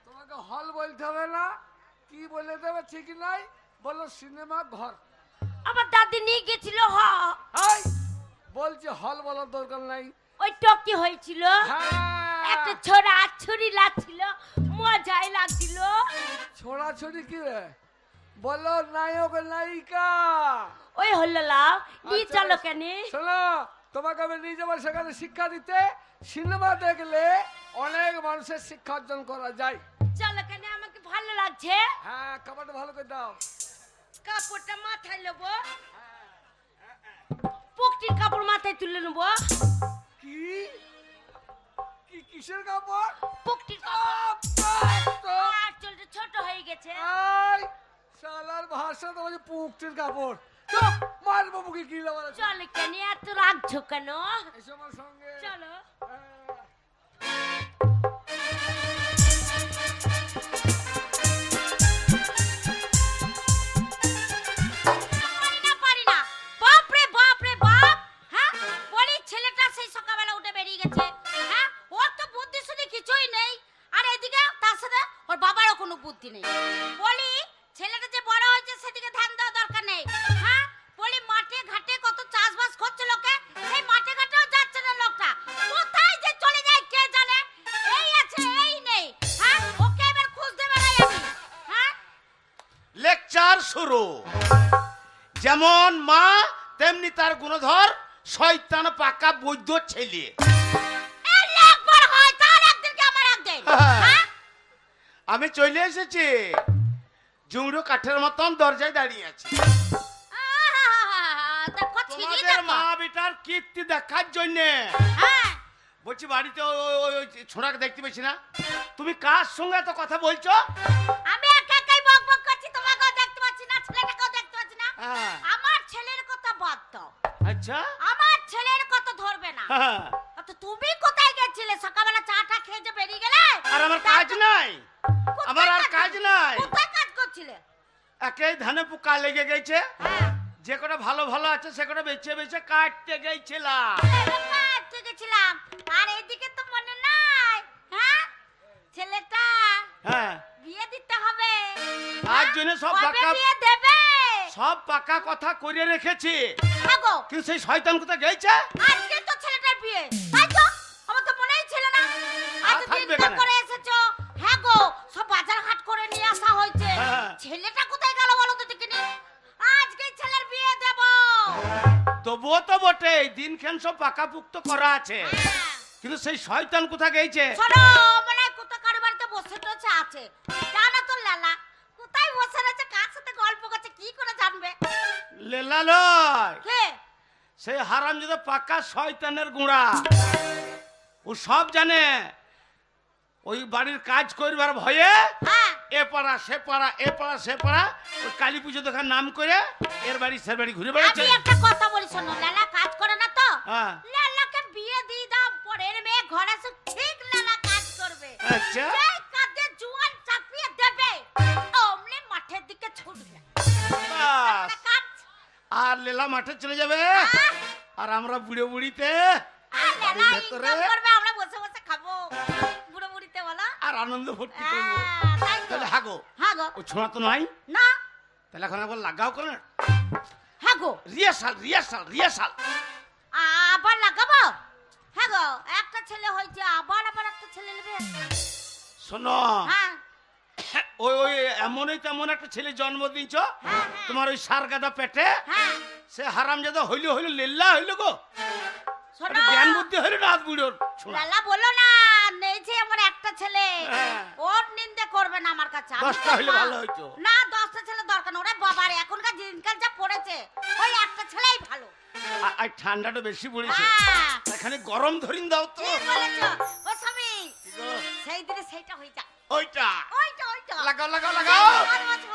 তোমাকে হল বলতে হবে না, কি বলে দেবে ঠিক নাই, বলো সিনেমা ঘর। আমার দাদি নিয়ে গেছিল হ। এই, বলছি হল বলার দরকার নাই। ওই টকি হয়েছিল, হ্যাঁ, একটা ছোড়া ছুরি লাগছিল, মজাই লাগছিল। ছোড়াছড়ি কি রে? বলো নায়ক নায়িকা। ওই হলো লাও, নিয়ে আচ্ছা, চলো বেশ। কেন? শোনো, তোমাকে আমি নিয়ে যাবো সেখানে শিক্ষা দিতে। সিনেমা দেখলে অনেক মানুষের শিক্ষা অর্জন করা যায়। চলো কেন, আমাকে ভালো লাগছে। হ্যাঁ, কাপড়টা ভালো করে দাও। কাপড়টা মাথায় নেবো, পকটির কাপড় মাথায় তুলে নেবো। কি কি কিসের কাপড়? পকটির চুপ, চুপ, চুপ। আঁচলটা ছোট হয়ে গেছে। এই, শালার ভাষা তো বলছে পুকটির কাপড়। চুপ, মারবো মুখে কি লাগার আছে? চলো কেন, এত রাখছো কেন? এসো আমার সঙ্গে। চলো। হ্যাঁ। পারি না। বাপ রে বাপ রে বাপ। হ্যাঁ, বলি ছেলেটা সেই সকালবেলা উঠে বেরিয়ে গেছে। হ্যাঁ, ওর তো বুদ্ধি শুদ্ধি কিছুই নেই। আর এদিকে তার সাথে ওর বাবারও কোনো বুদ্ধি নেই। বলি ছেলেটা যে বড় হয়েছে সেদিকে ধ্যান দেওয়া দরকার নেই। হ্যাঁ, বলি মাঠে ঘাটে কত চাষবাস করছে লোকে, সেই মাঠে ঘাটেও যাচ্ছে না লোকটা। কোথায় যে চলে যায় কে জানে। এই আছে এই নেই। হ্যাঁ, ওকে এবার খুঁজতে বেড়াই আমি। হ্যাঁ, লেকচার শুরু। যেমন মা তেমনি তার গুণধর, শয়তান পাকা বৈদ্য ছেলে। এই একবার হয় তার একদিনকে আমার একদিন। হ্যাঁ, আমি চলে এসেছি, জুমড়ো কাঠের মতন দরজায় দাঁড়িয়ে আছি দেখো ঠিকই তোমাদের দেখো। মা বেটার কীর্তি দেখার জন্য। হ্যাঁ, বলছি বাড়িতে ওই ছোড়াকে দেখতে পেয়েছি না, তুমি কার সঙ্গে এত কথা বলছো? আমি একা একাই বক বক করছি, তোমাকেও দেখতে পাচ্ছি না, ছেলেটাকেও দেখতে পাচ্ছি না। হ্যাঁ। আমার ছেলের কথা বাদ দাও, আচ্ছা। আমার ছেলের কথা ধরবে না। হ্যাঁ। তো তুমি কোথায় গেছিলে? সকালবেলা চাটা খেয়ে যে বেরিয়ে গেলে। আর আমার কাজ নাই, কোথায় আমার আর কাজ নাই। কোথায় কাজ করছিলে? একেই ধানে পোকা লেগে গেছে, হ্যাঁ, যে কটা ভালো ভালো আছে সে কটা বেছে বেছে কাটতে গেছিলাম। কাটতে গেছিলাম। আর এদিকে তো মনে নাই। হ্যাঁ, ছেলেটা হ্যাঁ, বিয়ে দিতে হবে। তার জন্য সব কবে পাকা বিয়ে দেবে? সব পাকা কথা করে রেখেছি, আগো, কিন্তু সেই শয়তান কোথা গেছে? আজকে তো ছেলেটার বিয়ে, তাই তো? আমার তো মনেই ছিল না। আর এতদিন থাকবে তো কেন? করে এসেছো। হ্যাঁ গো, সব বাজার হাট করে নিয়ে আসা হয়েছে। হ্যাঁ। ছেলেটা কোথায় গেল বলো তো দেখিনি। আজকে ছেলের বিয়ে দেব। তবুও তো বটে, দিনখান সব পাকাপুক্ত করা আছে, হ্যাঁ। কিন্তু সেই শয়তান কোথা গেছে? শোনো, মনে হয় কোথাও কারো বাড়িতে বসে টসে আছে। জানো তো লালা, কোথায় বসে রয়েছে, কার সাথে গল্প করছে, কি করে জানবে? লেলা লয়, কে? সেই হারামজাদা পাকা শয়তানের গুঁড়া। ও সব জানে, ওই বাড়ির কাজ করবার ভয়ে হ্যাঁ, এ পাড়া সে পাড়া, এ পাড়া সে পাড়া, ওই কালী পুজো দেখার নাম করে এর বাড়ি সে বাড়ি ঘুরে বেড়াচ্ছে। আমি একটা কথা বলি শোনো, লালা কাজ করে না তো। হ্যাঁ। লালাকে বিয়ে দিয়ে দাও, পরের মেয়ে ঘরে এসে ঠিক লালা কাজ করবে। আচ্ছা। যেই কাজে জুয়ান চাপিয়ে দেবে, অমনি মাঠের দিকে ছুটবে। বাস। কাজ। আর লেলা মাঠে চলে যাবে, আহ, আর আমরা বুড়ো বুড়িতে আর লালা ভেতরে ইনকাম করবে, আমরা বসে বসে খাবো। বুড়ো বুড়িতে বলো। আর আনন্দ ফুর্তি করবো। তাই তো। তাহলে হাগো, হ্যাঁ গো। ও ছোঁড়া তো নাই, না। তাহলে এখন একবার লাগাও করে হ্যাঁ গো। Rehearsal rehearsal rehearsal. আবার লাগাবো? হ্যাঁ গো, একটা ছেলে হয়েছে, আবার একটা ছেলে নেবে। শোনো, হ্যাঁ, ওই ওই এমনই তেমন একটা ছেলে জন্ম দিয়েছ হ্যাঁ, তোমার ওই সার গাদা পেটে, হ্যাঁ। সে হারামজাদা হইলো হইলো লেল্লা হইলো গো। শোনো, একটা জ্ঞান বুদ্ধি হইলো না, আধ বুড়োর ছোঁড়া। লালা বলো না, নেই হয়েছে আমার একটা ছেলে, হ্যাঁ। ওর নিন্দে করবে না আমার কাছে। আমি 10টা হইলে মা- ভালো হইতো। না 10টা ছেলে দরকার না, ওরে বাবার এখনকার দিনকাল যা পড়েছে, ওই একটা ছেলেই ভালো। আর ঠান্ডাটা বেশি পড়েছে, হ্যাঁ, এখানে গরম ধরিন দাও তো। ঠিক বলেছো ও স্বামী, কি গো? সেই দিনে সেইটা হয়ে যা, ওইটা ওইটা ওইটা লাগাও লাগাও লাগাও। আর মাঝে